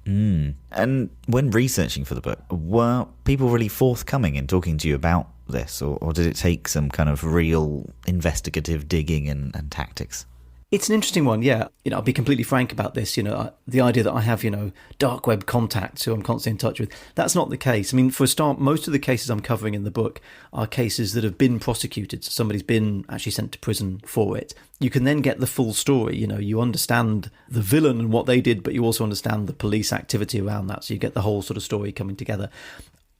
S2: And when researching for the book, were people really forthcoming in talking to you about this, or did it take some kind of real investigative digging and tactics?
S5: It's an interesting one, yeah. I'll be completely frank about this. The idea that I have, dark web contacts who I'm constantly in touch with, that's not the case. I mean, for a start, most of the cases I'm covering in the book are cases that have been prosecuted. So somebody's been actually sent to prison for it. You can then get the full story. You understand the villain and what they did, but you also understand the police activity around that. So you get the whole sort of story coming together.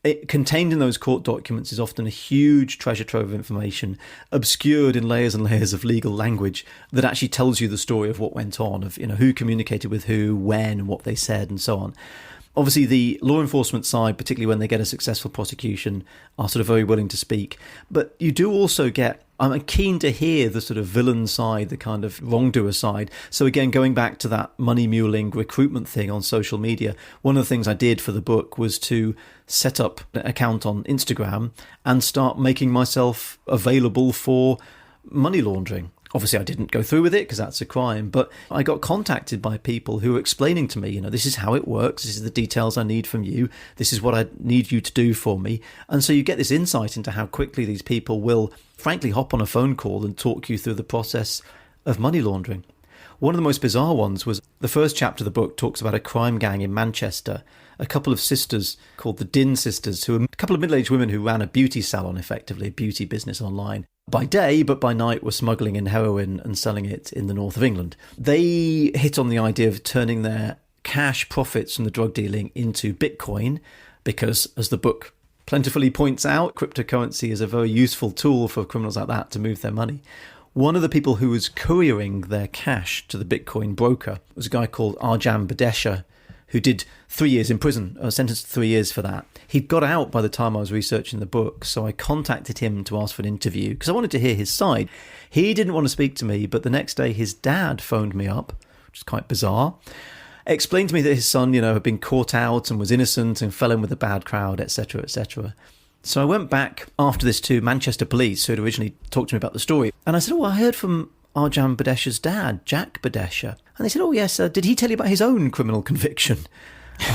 S5: It contained in those court documents is often a huge treasure trove of information, obscured in layers and layers of legal language that actually tells you the story of what went on, of who communicated with who, when, and what they said, and so on. Obviously, the law enforcement side, particularly when they get a successful prosecution, are sort of very willing to speak. But you do also get, I'm keen to hear the sort of villain side, the kind of wrongdoer side. So again, going back to that money muling recruitment thing on social media, one of the things I did for the book was to set up an account on Instagram and start making myself available for money laundering. Obviously, I didn't go through with it because that's a crime, but I got contacted by people who were explaining to me, this is how it works, this is the details I need from you, this is what I need you to do for me. And so you get this insight into how quickly these people will, frankly, hop on a phone call and talk you through the process of money laundering. One of the most bizarre ones was the first chapter of the book talks about a crime gang in Manchester, a couple of sisters called the Din sisters, who are a couple of middle-aged women who ran a beauty salon, effectively, a beauty business online. By day, but by night were smuggling in heroin and selling it in the north of England. They hit on the idea of turning their cash profits from the drug dealing into Bitcoin because, as the book plentifully points out, cryptocurrency is a very useful tool for criminals like that to move their money. One of the people who was couriering their cash to the Bitcoin broker was a guy called Arjam Badesha, who did 3 years in prison, sentenced to 3 years for that. He'd got out by the time I was researching the book, so I contacted him to ask for an interview because I wanted to hear his side. He didn't want to speak to me, but the next day his dad phoned me up, which is quite bizarre, explained to me that his son, had been caught out and was innocent and fell in with a bad crowd, etc., etc. So I went back after this to Manchester police, who had originally talked to me about the story, and I said, I heard from Arjam Badesha's dad, Jack Badesha. And they said, yes, did he tell you about his own criminal conviction?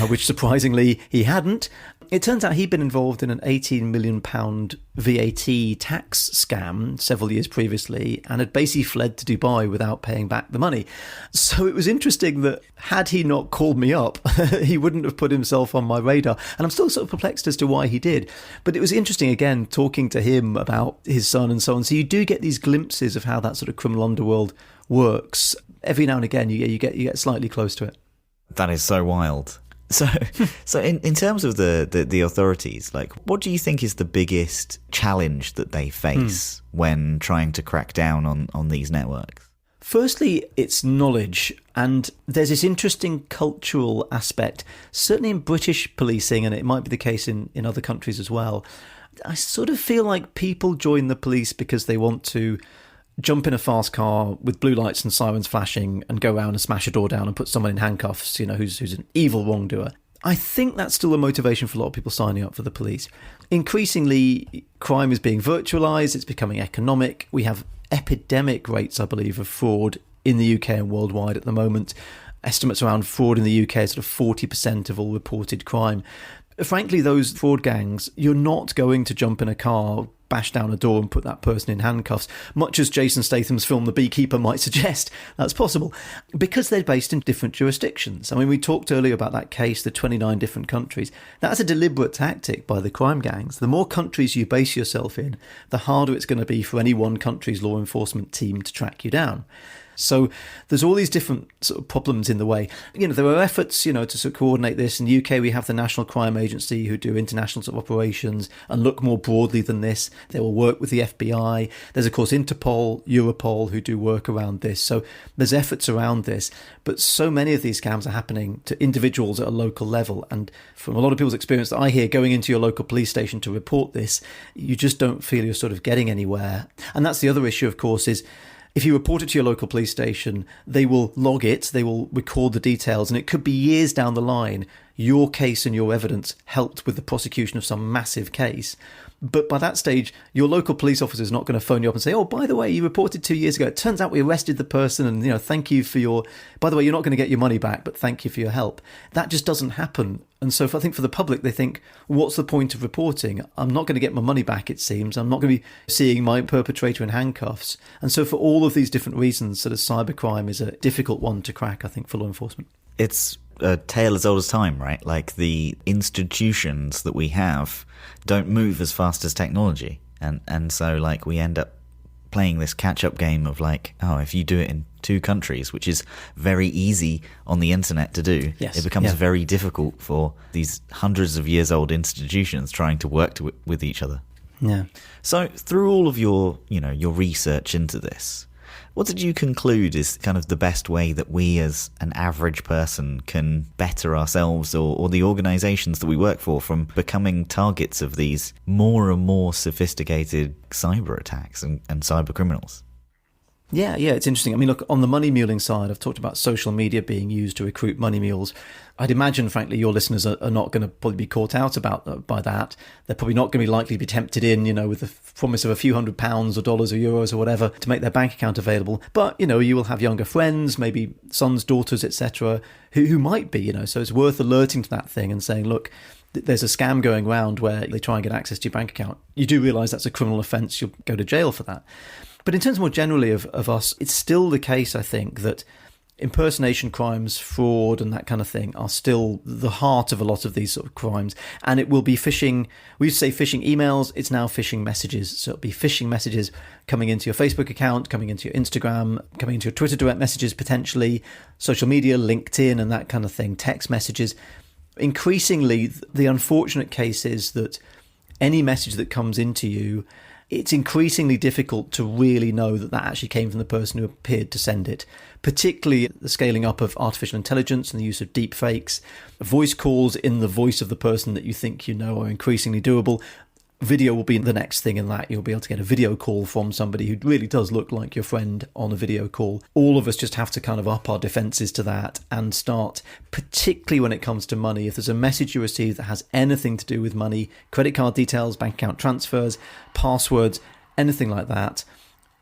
S5: Which surprisingly he hadn't. It turns out he'd been involved in an £18 million VAT tax scam several years previously and had basically fled to Dubai without paying back the money. So it was interesting that had he not called me up, he wouldn't have put himself on my radar. And I'm still sort of perplexed as to why he did. But it was interesting, again, talking to him about his son and so on. So you do get these glimpses of how that sort of criminal underworld works. Every now and again, you get slightly close to it.
S2: That is so wild. So in terms of the authorities, what do you think is the biggest challenge that they face when trying to crack down on these networks?
S5: Firstly, it's knowledge. And there's this interesting cultural aspect, certainly in British policing, and it might be the case in other countries as well. I sort of feel like people join the police because they want to jump in a fast car with blue lights and sirens flashing and go around and smash a door down and put someone in handcuffs, who's an evil wrongdoer. I think that's still a motivation for a lot of people signing up for the police. Increasingly, crime is being virtualised, it's becoming economic. We have epidemic rates, I believe, of fraud in the UK and worldwide at the moment. Estimates around fraud in the UK is sort of 40% of all reported crime. Frankly, those fraud gangs, you're not going to jump in a car, bash down a door and put that person in handcuffs, much as Jason Statham's film The Beekeeper might suggest. That's possible, because they're based in different jurisdictions. I mean, we talked earlier about that case, the 29 different countries. That's a deliberate tactic by the crime gangs. The more countries you base yourself in, the harder it's going to be for any one country's law enforcement team to track you down. So there's all these different sort of problems in the way. There are efforts, to sort of coordinate this. In the UK, we have the National Crime Agency who do international sort of operations and look more broadly than this. They will work with the FBI. There's, of course, Interpol, Europol, who do work around this. So there's efforts around this. But so many of these scams are happening to individuals at a local level. And from a lot of people's experience that I hear, going into your local police station to report this, you just don't feel you're sort of getting anywhere. And that's the other issue, of course, is if you report it to your local police station, they will log it, they will record the details, and it could be years down the line, your case and your evidence helped with the prosecution of some massive case. But by that stage, your local police officer is not going to phone you up and say, oh, by the way, you reported 2 years ago. It turns out we arrested the person and, thank you for your... By the way, you're not going to get your money back, but thank you for your help. That just doesn't happen. And so I think for the public, they think, what's the point of reporting? I'm not going to get my money back, it seems. I'm not going to be seeing my perpetrator in handcuffs. And so for all of these different reasons, sort of cybercrime is a difficult one to crack, I think, for law enforcement.
S2: It's a tale as old as time, right? Like the institutions that we have don't move as fast as technology. And so like we end up playing this catch-up game of like, oh, if you do it in 2 countries, which is very easy on the internet to do,
S5: yes,
S2: it becomes very difficult for these hundreds of years old institutions trying to work with each other.
S5: Yeah.
S2: So through all of your research into this, what did you conclude is kind of the best way that we as an average person can better ourselves or the organizations that we work for from becoming targets of these more and more sophisticated cyber attacks and cyber criminals?
S5: Yeah, it's interesting. I mean, look, on the money muling side, I've talked about social media being used to recruit money mules. I'd imagine, frankly, your listeners are not going to probably be caught out by that. They're probably not going to be likely to be tempted in, with the promise of a few £100s or dollars or euros or whatever to make their bank account available. But, you will have younger friends, maybe sons, daughters, etc., who might be, so it's worth alerting to that thing and saying, look, there's a scam going around where they try and get access to your bank account. You do realise that's a criminal offence. You'll go to jail for that. But in terms more generally of us, it's still the case, I think, that impersonation crimes, fraud and that kind of thing are still the heart of a lot of these sort of crimes. And it will be phishing. We used to say phishing emails. It's now phishing messages. So it'll be phishing messages coming into your Facebook account, coming into your Instagram, coming into your Twitter direct messages, potentially social media, LinkedIn and that kind of thing, text messages. Increasingly, the unfortunate case is that any message that comes into you, it's increasingly difficult to really know that actually came from the person who appeared to send it, particularly the scaling up of artificial intelligence and the use of deep fakes. Voice calls in the voice of the person that you think you know are increasingly doable. Video will be the next thing in that. You'll be able to get a video call from somebody who really does look like your friend on a video call. All of us just have to kind of up our defences to that and start, particularly when it comes to money. If there's a message you receive that has anything to do with money, credit card details, bank account transfers, passwords, anything like that,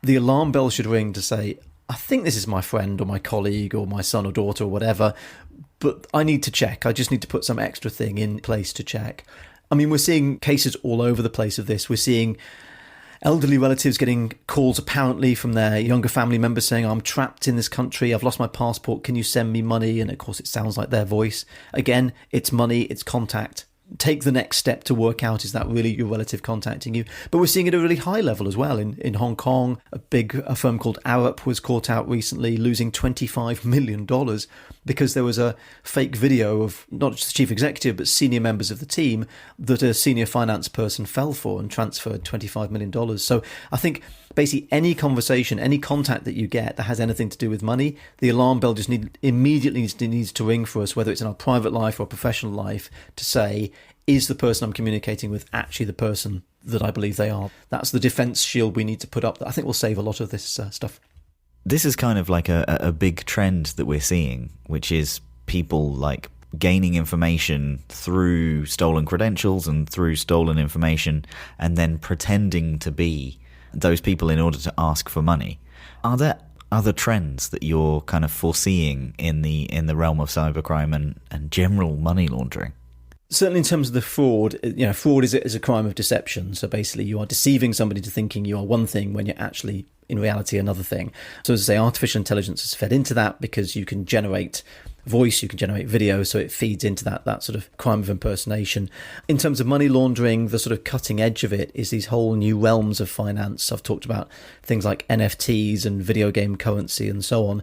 S5: the alarm bell should ring to say, I think this is my friend or my colleague or my son or daughter or whatever, but I need to check. I just need to put some extra thing in place to check. I mean, we're seeing cases all over the place of this. We're seeing elderly relatives getting calls apparently from their younger family members saying, I'm trapped in this country, I've lost my passport, can you send me money? And of course it sounds like their voice. Again, it's money, it's contact. Take the next step to work out, is that really your relative contacting you? But we're seeing it at a really high level as well. In Hong Kong, a firm called Arup was caught out recently losing $25 million because there was a fake video of not just the chief executive, but senior members of the team that a senior finance person fell for and transferred $25 million. So I think basically any conversation, any contact that you get that has anything to do with money, the alarm bell just immediately needs to ring for us, whether it's in our private life or professional life, to say, is the person I'm communicating with actually the person that I believe they are? That's the defense shield we need to put up that I think will save a lot of this stuff.
S2: This is kind of like a big trend that we're seeing, which is people like gaining information through stolen credentials and through stolen information and then pretending to be those people in order to ask for money. Are there other trends that you're kind of foreseeing in the realm of cybercrime and general money laundering?
S5: Certainly in terms of the fraud, fraud is a crime of deception. So basically you are deceiving somebody to thinking you are one thing when you're actually in reality another thing. So as I say, artificial intelligence is fed into that because you can generate voice, you can generate video, so it feeds into that sort of crime of impersonation. In terms of money laundering, the sort of cutting edge of it is these whole new realms of finance. I've talked about things like NFTs and video game currency and so on.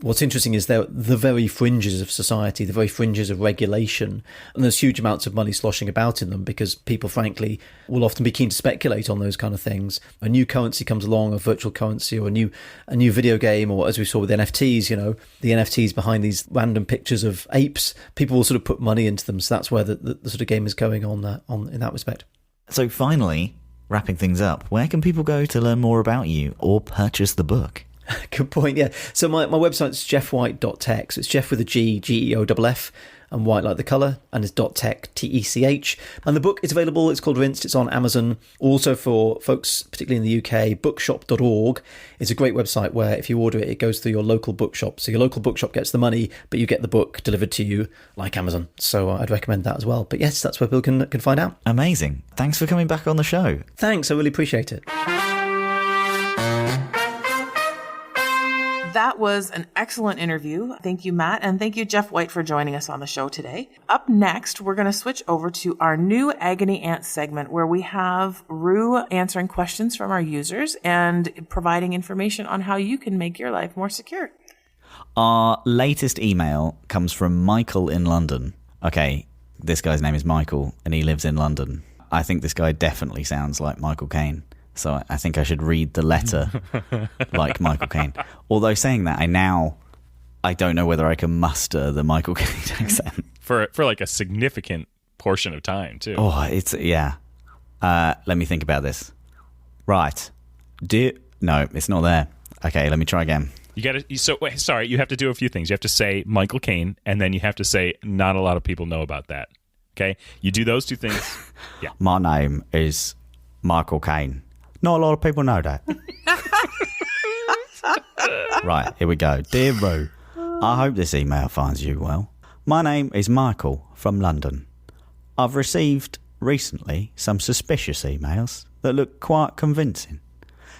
S5: What's interesting is they're the very fringes of society, the very fringes of regulation, and there's huge amounts of money sloshing about in them because people, frankly, will often be keen to speculate on those kind of things. A new currency comes along, a virtual currency, or a new video game, or as we saw with NFTs, the NFTs behind these random pictures of apes, people will sort of put money into them. So that's where the sort of game is going on in that respect.
S2: So finally, wrapping things up, where can people go to learn more about you or purchase the book?
S5: Good point, yeah. So my website's geoffwhite.tech. So it's Geoff with a G, Geoff, and White like the colour, and it's .tech, TECH. And the book is available, it's called Rinsed, it's on Amazon. Also for folks, particularly in the UK, bookshop.org is a great website where if you order it, it goes through your local bookshop. So your local bookshop gets the money, but you get the book delivered to you like Amazon. So I'd recommend that as well. But yes, that's where people can find out.
S2: Amazing. Thanks for coming back on the show.
S5: Thanks, I really appreciate it.
S3: That was an excellent interview. Thank you, Matt, and thank you, Geoff White, for joining us on the show today. Up next, we're going to switch over to our new Agony Aunt segment where we have Rue answering questions from our users and providing information on how you can make your life more secure.
S2: Our latest email comes from Michael in London. Okay, this guy's name is Michael, and he lives in London. I think this guy definitely sounds like Michael Caine. So I think I should read the letter like Michael Caine. Although saying that, I don't know whether I can muster the Michael Caine accent.
S1: For like a significant portion of time, too.
S2: Oh, yeah. Let me think about this. Right. No, it's not there. Okay, let me try again.
S1: Sorry, you have to do a few things. You have to say Michael Caine, and then you have to say not a lot of people know about that. Okay? You do those two things. Yeah.
S2: My name is Michael Caine. Not a lot of people know that. Right, here we go. Dear Rue, I hope this email finds you well. My name is Michael from London. I've received recently some suspicious emails that look quite convincing.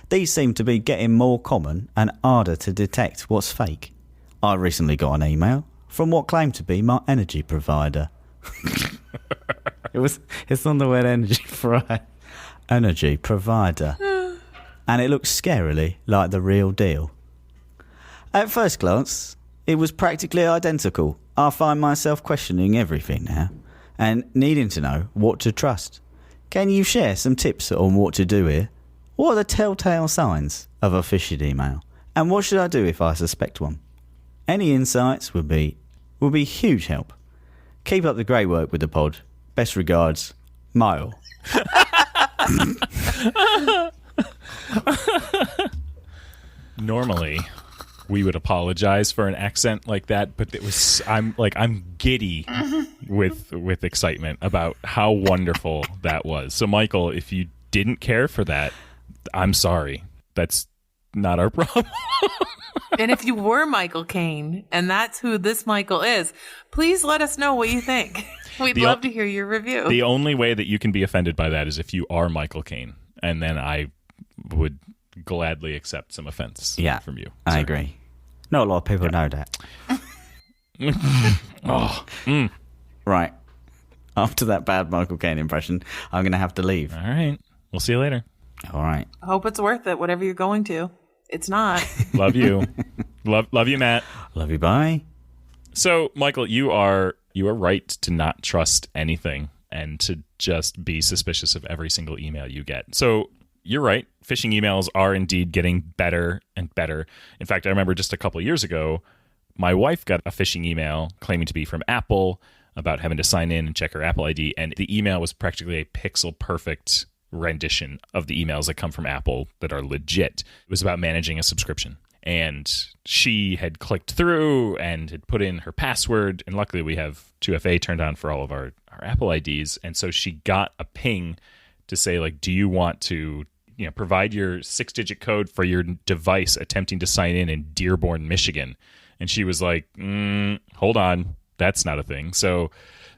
S2: These seem to be getting more common and harder to detect what's fake. I recently got an email from what claimed to be my energy provider. It's on the word energy provider, and it looks scarily like the real deal. At first glance, it was practically identical. I find myself questioning everything now and needing to know what to trust. Can you share some tips on what to do here? What are the telltale signs of a phishing email, and what should I do if I suspect one? Any insights would be huge help. Keep up the great work with the pod. Best regards, Mile.
S1: Normally we would apologize for an accent like that, but I'm giddy with excitement about how wonderful that was. So Michael, if you didn't care for that, I'm sorry. That's not our problem.
S3: And if you were Michael Caine, and that's who this Michael is, please let us know what you think. We'd love to hear your review.
S1: The only way that you can be offended by that is if you are Michael Caine, and then I would gladly accept some offense from you.
S2: I agree. Not a lot of people know that. Right. After that bad Michael Caine impression, I'm going to have to leave.
S1: All right. We'll see you later.
S2: All right.
S3: I hope it's worth it, whatever you're going to. It's not.
S1: Love you. Love you, Matt.
S2: Love you, bye.
S1: So, Michael, you are right to not trust anything and to just be suspicious of every single email you get. So, you're right. Phishing emails are indeed getting better and better. In fact, I remember just a couple years ago, my wife got a phishing email claiming to be from Apple about having to sign in and check her Apple ID, and the email was practically a pixel-perfect rendition of the emails that come from Apple that are legit. It was about managing a subscription. And she had clicked through and had put in her password. And luckily we have 2FA turned on for all of our Apple IDs. And so she got a ping to say, like, do you want to provide your 6-digit code for your device attempting to sign in Dearborn, Michigan? And she was like, hold on, that's not a thing. So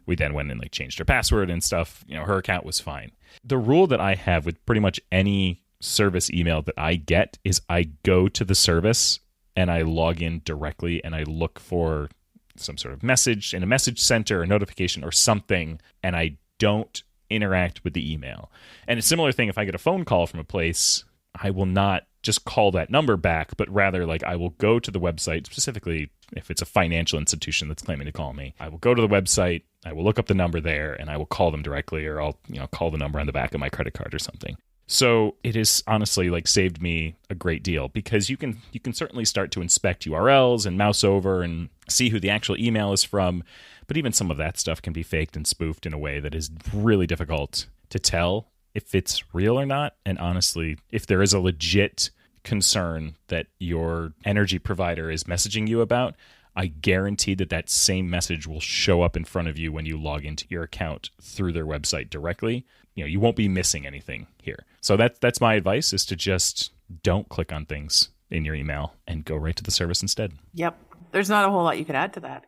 S1: we then went and changed her password and stuff. Her account was fine. The rule that I have with pretty much any service email that I get is I go to the service and I log in directly and I look for some sort of message in a message center or notification or something, and I don't interact with the email. And a similar thing, if I get a phone call from a place, I will not just call that number back, but rather like I will go to the website, specifically if it's a financial institution that's claiming to call me. I will go to the website, I will look up the number there, and I will call them directly, or I'll call the number on the back of my credit card or something. So it has honestly like saved me a great deal, because you can certainly start to inspect URLs and mouse over and see who the actual email is from, but even some of that stuff can be faked and spoofed in a way that is really difficult to tell if it's real or not. And honestly, if there is a legit concern that your energy provider is messaging you about, I guarantee that same message will show up in front of you when you log into your account through their website directly. You won't be missing anything here. So that's my advice, is to just don't click on things in your email and go right to the service instead.
S3: Yep. There's not a whole lot you could add to that.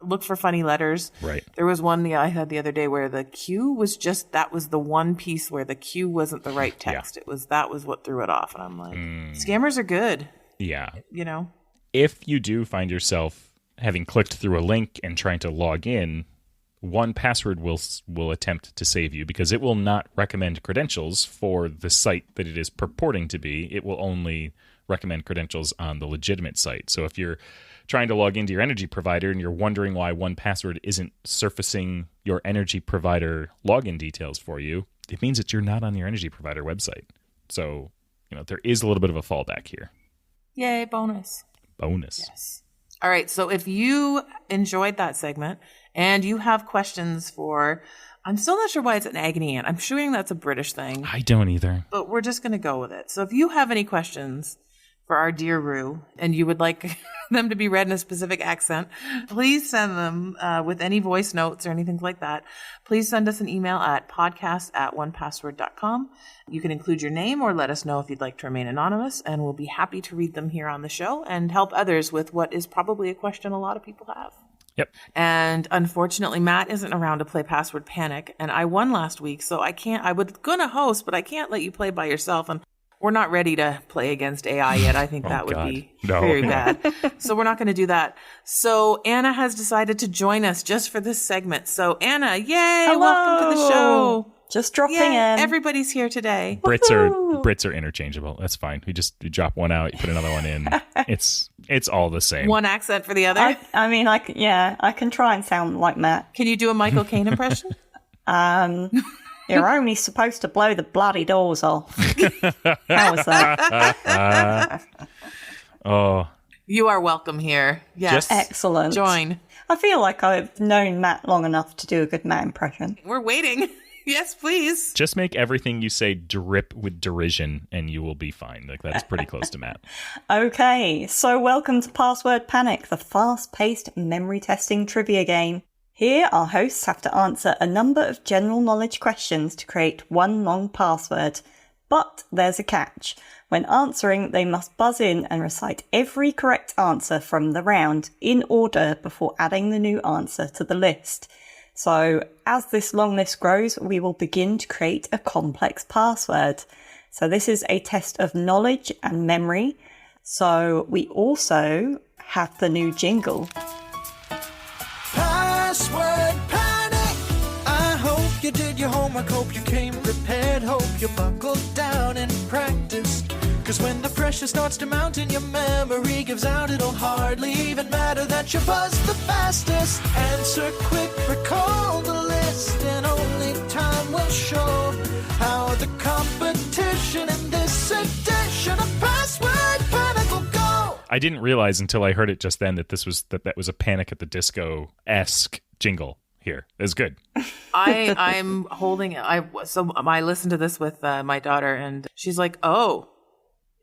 S3: Look for funny letters.
S1: Right.
S3: There was one I had the other day where the Q was that was the one piece where the Q wasn't the right text.
S1: Yeah.
S3: That was what threw it off. And I'm like, scammers are good.
S1: Yeah.
S3: If
S1: you do find yourself having clicked through a link and trying to log in, 1Password will attempt to save you, because it will not recommend credentials for the site that it is purporting to be. It will only recommend credentials on the legitimate site. So if you're trying to log into your energy provider and you're wondering why 1Password isn't surfacing your energy provider login details for you, it means that you're not on your energy provider website. So, there is a little bit of a fallback here.
S3: Yay, bonus.
S1: Bonus.
S3: All right. So if you enjoyed that segment and you have questions for, I'm still not sure why it's an agony aunt. I'm sure that's a British thing.
S1: I don't either.
S3: But we're just going to go with it. So if you have any questions for our dear Rue and you would like them to be read in a specific accent, please send them with any voice notes or anything like that. Please send us an email at podcast@onepassword.com. You can include your name or let us know if you'd like to remain anonymous, and we'll be happy to read them here on the show and help others with what is probably a question a lot of people have.
S1: Yep.
S3: And unfortunately, Matt isn't around to play Password Panic, and I won last week, so I can't. I was gonna host, but I can't let you play by yourself, and we're not ready to play against AI yet. I think that would be very bad. So we're not going to do that. So Anna has decided to join us just for this segment. So Anna, yay!
S4: Hello.
S3: Welcome to the show.
S4: Just dropping
S3: Yay,
S4: in.
S3: everybody's here today.
S1: Brits are interchangeable. That's fine. You drop one out, you put another one in. It's all the same.
S3: One accent for the other.
S4: I can try and sound like Matt.
S3: Can you do a Michael Caine impression?
S4: You're only supposed to blow the bloody doors off. How was that?
S1: Oh.
S3: You are welcome here. Yes.
S4: Excellent.
S3: Join.
S4: I feel like I've known Matt long enough to do a good Matt impression.
S3: We're waiting. Yes, please.
S1: Just make everything you say drip with derision and you will be fine. Like, that's pretty close to Matt.
S4: Okay, so welcome to Password Panic, the fast-paced memory testing trivia game. Here, our hosts have to answer a number of general knowledge questions to create one long password. But there's a catch. When answering, they must buzz in and recite every correct answer from the round in order before adding the new answer to the list. So, as this long list grows, we will begin to create a complex password. So this is a test of knowledge and memory. So we also have the new jingle.
S6: Password panic. I hope you did your homework, hope you came prepared, hope you buckled down and practiced. Cause when the pressure starts to mount and your memory gives out, it'll hardly even matter that you buzzed the fastest. Answer quick, recall the list, and only time will show how the competition in this edition of Password Panic will go.
S1: I didn't realize until I heard it just then that that was a Panic at the Disco-esque jingle. Here is good.
S3: I'm holding it. I listened to this with my daughter, and she's like, "Oh,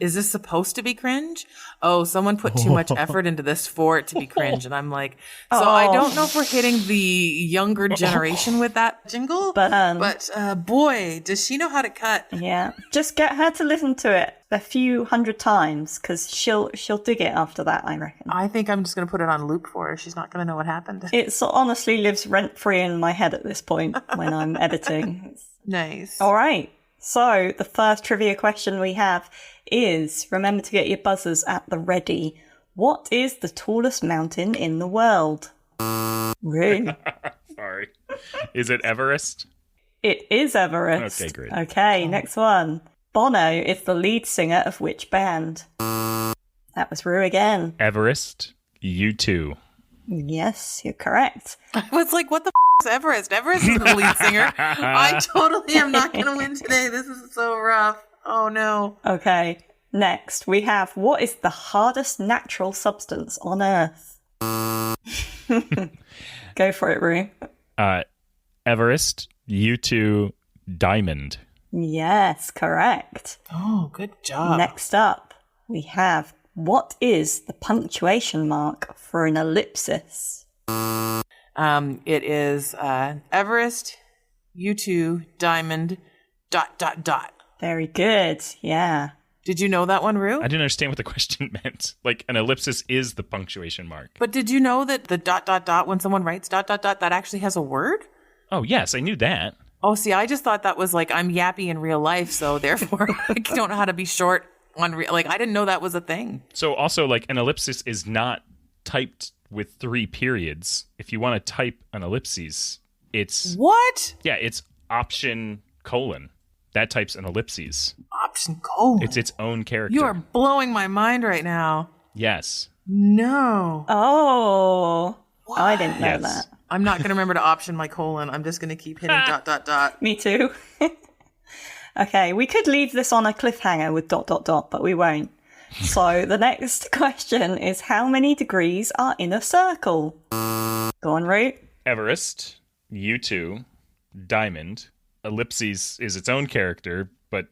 S3: is this supposed to be cringe? Oh, someone put too much effort into this for it to be cringe." And I'm like, I don't know if we're hitting the younger generation with that jingle, but boy, does she know how to cut.
S4: Yeah, just get her to listen to it a few hundred times, because she'll dig it after that, I reckon.
S3: I think I'm just going to put it on loop for her. She's not going to know what happened.
S4: It honestly lives rent-free in my head at this point when I'm editing.
S3: Nice.
S4: All right. So the first trivia question we have is, remember to get your buzzers at the ready. What is the tallest mountain in the world? Rue.
S1: Sorry. Is it Everest?
S4: It is Everest.
S1: Okay, great.
S4: Okay, next one. Bono is the lead singer of which band? That was Rue again.
S1: Everest, U2.
S4: Yes, you're correct.
S3: I was like, what the is Everest? Everest is the lead singer. I totally am not going to win today. This is so rough. Oh, no.
S4: Okay, next we have, what is the hardest natural substance on Earth? Go for it, Rue.
S1: Everest, U2, diamond.
S4: Yes, correct.
S3: Oh, good job.
S4: Next up, we have, what is the punctuation mark for an ellipsis?
S3: It is Everest, U2, diamond, ...
S4: Very good, yeah.
S3: Did you know that one, Rue?
S1: I didn't understand what the question meant. Like, an ellipsis is the punctuation mark.
S3: But did you know that the ... when someone writes ... that actually has a word?
S1: Oh, yes, I knew that.
S3: Oh, see, I just thought that was like, I'm yappy in real life, so therefore I don't know how to be short on like, I didn't know that was a thing.
S1: So also, like, an ellipsis is not typed with 3 periods. If you want to type an ellipses, it's...
S3: What?
S1: Yeah, it's option colon. That types an ellipses.
S3: Option colon.
S1: It's its own character.
S3: You are blowing my mind right now.
S1: Yes.
S3: No.
S4: Oh, I didn't know
S1: Yes.
S4: that.
S3: I'm not going to remember to option my colon. I'm just going to keep hitting ...
S4: Me too. Okay, we could leave this on a cliffhanger with ... but we won't. So the next question is, how many degrees are in a circle? Go on, Root.
S1: Everest, U2, diamond, ellipses is its own character, but ...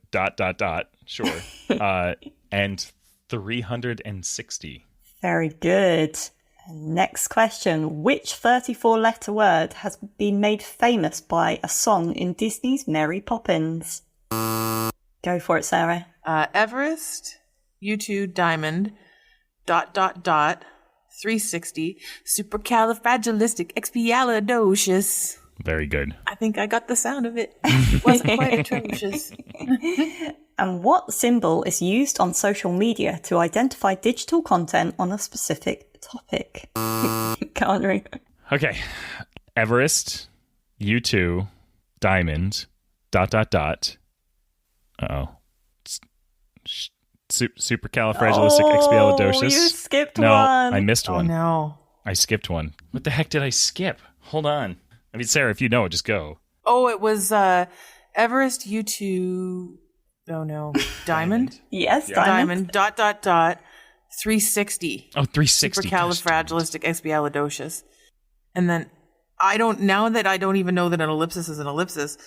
S1: sure. And 360.
S4: Very good. Next question. Which 34-letter word has been made famous by a song in Disney's Mary Poppins? Go for it, Sarah.
S3: Everest, U2, diamond, ... 360, supercalifragilisticexpialidocious.
S1: Very good.
S3: I think I got the sound of it. It wasn't quite atrocious.
S4: And what symbol is used on social media to identify digital content on a specific topic? Can't read.
S1: Okay. Everest, U2, diamond, ... Uh-oh. Supercalifragilisticexpialidocious.
S4: Oh, you skipped
S1: no,
S4: one.
S1: I missed
S3: Oh,
S1: one.
S3: no.
S1: I skipped one. What the heck did I skip? Hold on. I mean, Sarah, if you know it, just go.
S3: Oh, it was Everest, U2, oh no, diamond?
S4: Yes,
S1: Yeah.
S4: diamond.
S3: Diamond, ... 360.
S1: Oh, 360.
S3: Supercalifragilisticexpialidocious. And then now that I don't even know that an ellipsis is an ellipsis,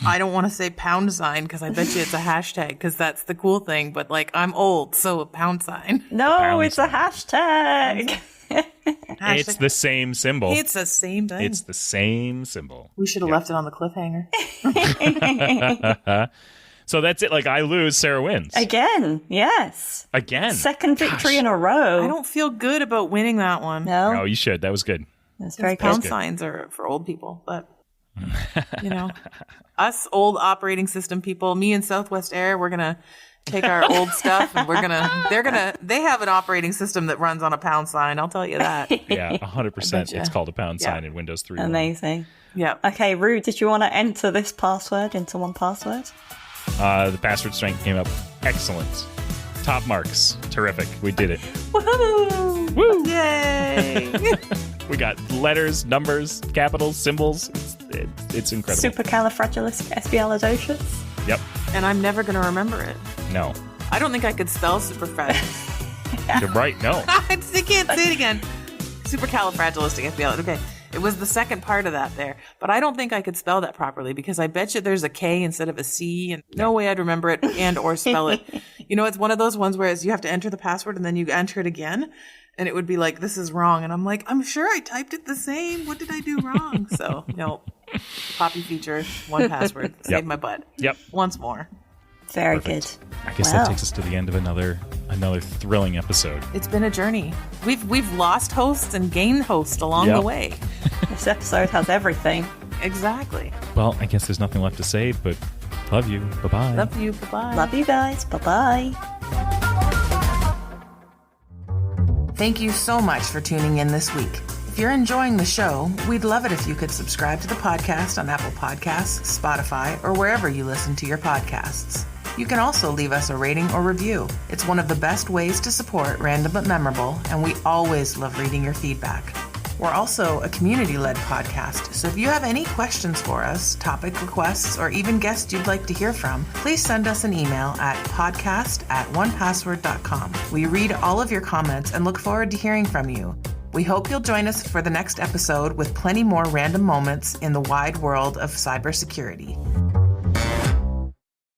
S3: I don't want to say pound sign because I bet you it's a hashtag because that's the cool thing. But like, I'm old, so a pound sign.
S4: No,
S1: Pound
S4: it's a hashtag.
S1: It's the same symbol.
S3: It's the same thing.
S1: It's the same symbol.
S3: We should have left it on the cliffhanger.
S1: So that's it. Like, I lose, Sarah wins.
S4: Again, yes.
S1: Again.
S4: Second victory in a row.
S3: I don't feel good about winning that one.
S4: No,
S1: No, you should. That was good.
S4: that's very
S3: Pound
S4: good.
S3: signs are for old people, but you know, us old operating system people, me and Southwest Air, we're gonna take our old stuff and they have an operating system that runs on a pound sign. I'll tell you that.
S1: Yeah, 100%.
S3: betcha.
S1: It's called a pound
S3: Yeah.
S1: sign in Windows 3.
S4: Amazing.
S3: Yeah.
S4: Okay, Rue, did you want to enter this password into one password?
S1: The password strength came up excellent. Top marks. Terrific. We did it.
S4: Woohoo!
S1: Woo!
S3: Yay!
S1: We got letters, numbers, capitals, symbols. It's incredible.
S4: Supercalifragilisticexpialidocious.
S1: Yep.
S3: And I'm never gonna remember it.
S1: No.
S3: I don't think I could spell superfragilist.
S1: You're right. No.
S3: I can't say it again. Supercalifragilisticexpialidocious. Okay. It was the second part of that there. But I don't think I could spell that properly because I bet you there's a K instead of a C and no way I'd remember it and or spell it. You know, it's one of those ones where you have to enter the password and then you enter it again and it would be like, this is wrong. And I'm like, I'm sure I typed it the same. What did I do wrong? So, no. Poppy feature, one password. Saved my butt.
S1: Yep.
S3: Once more.
S4: Very
S1: Perfect.
S4: good.
S1: I guess
S4: Wow.
S1: that takes us to the end of another thrilling episode.
S3: It's been a journey. We've lost hosts and gained hosts along
S1: Yep.
S3: the way.
S4: This episode has everything.
S3: Exactly.
S1: Well, I guess there's nothing left to say, but Love you. Bye-bye.
S3: Love you. Bye-bye.
S4: Love you guys. Bye-bye.
S3: Thank you so much for tuning in this week. If you're enjoying the show, we'd love it if you could subscribe to the podcast on Apple Podcasts, Spotify, or wherever you listen to your podcasts. You can also leave us a rating or review. It's one of the best ways to support Random But Memorable, and we always love reading your feedback. We're also a community-led podcast, so if you have any questions for us, topic requests, or even guests you'd like to hear from, please send us an email at podcast@onepassword.com. We read all of your comments and look forward to hearing from you. We hope you'll join us for the next episode with plenty more random moments in the wide world of cybersecurity.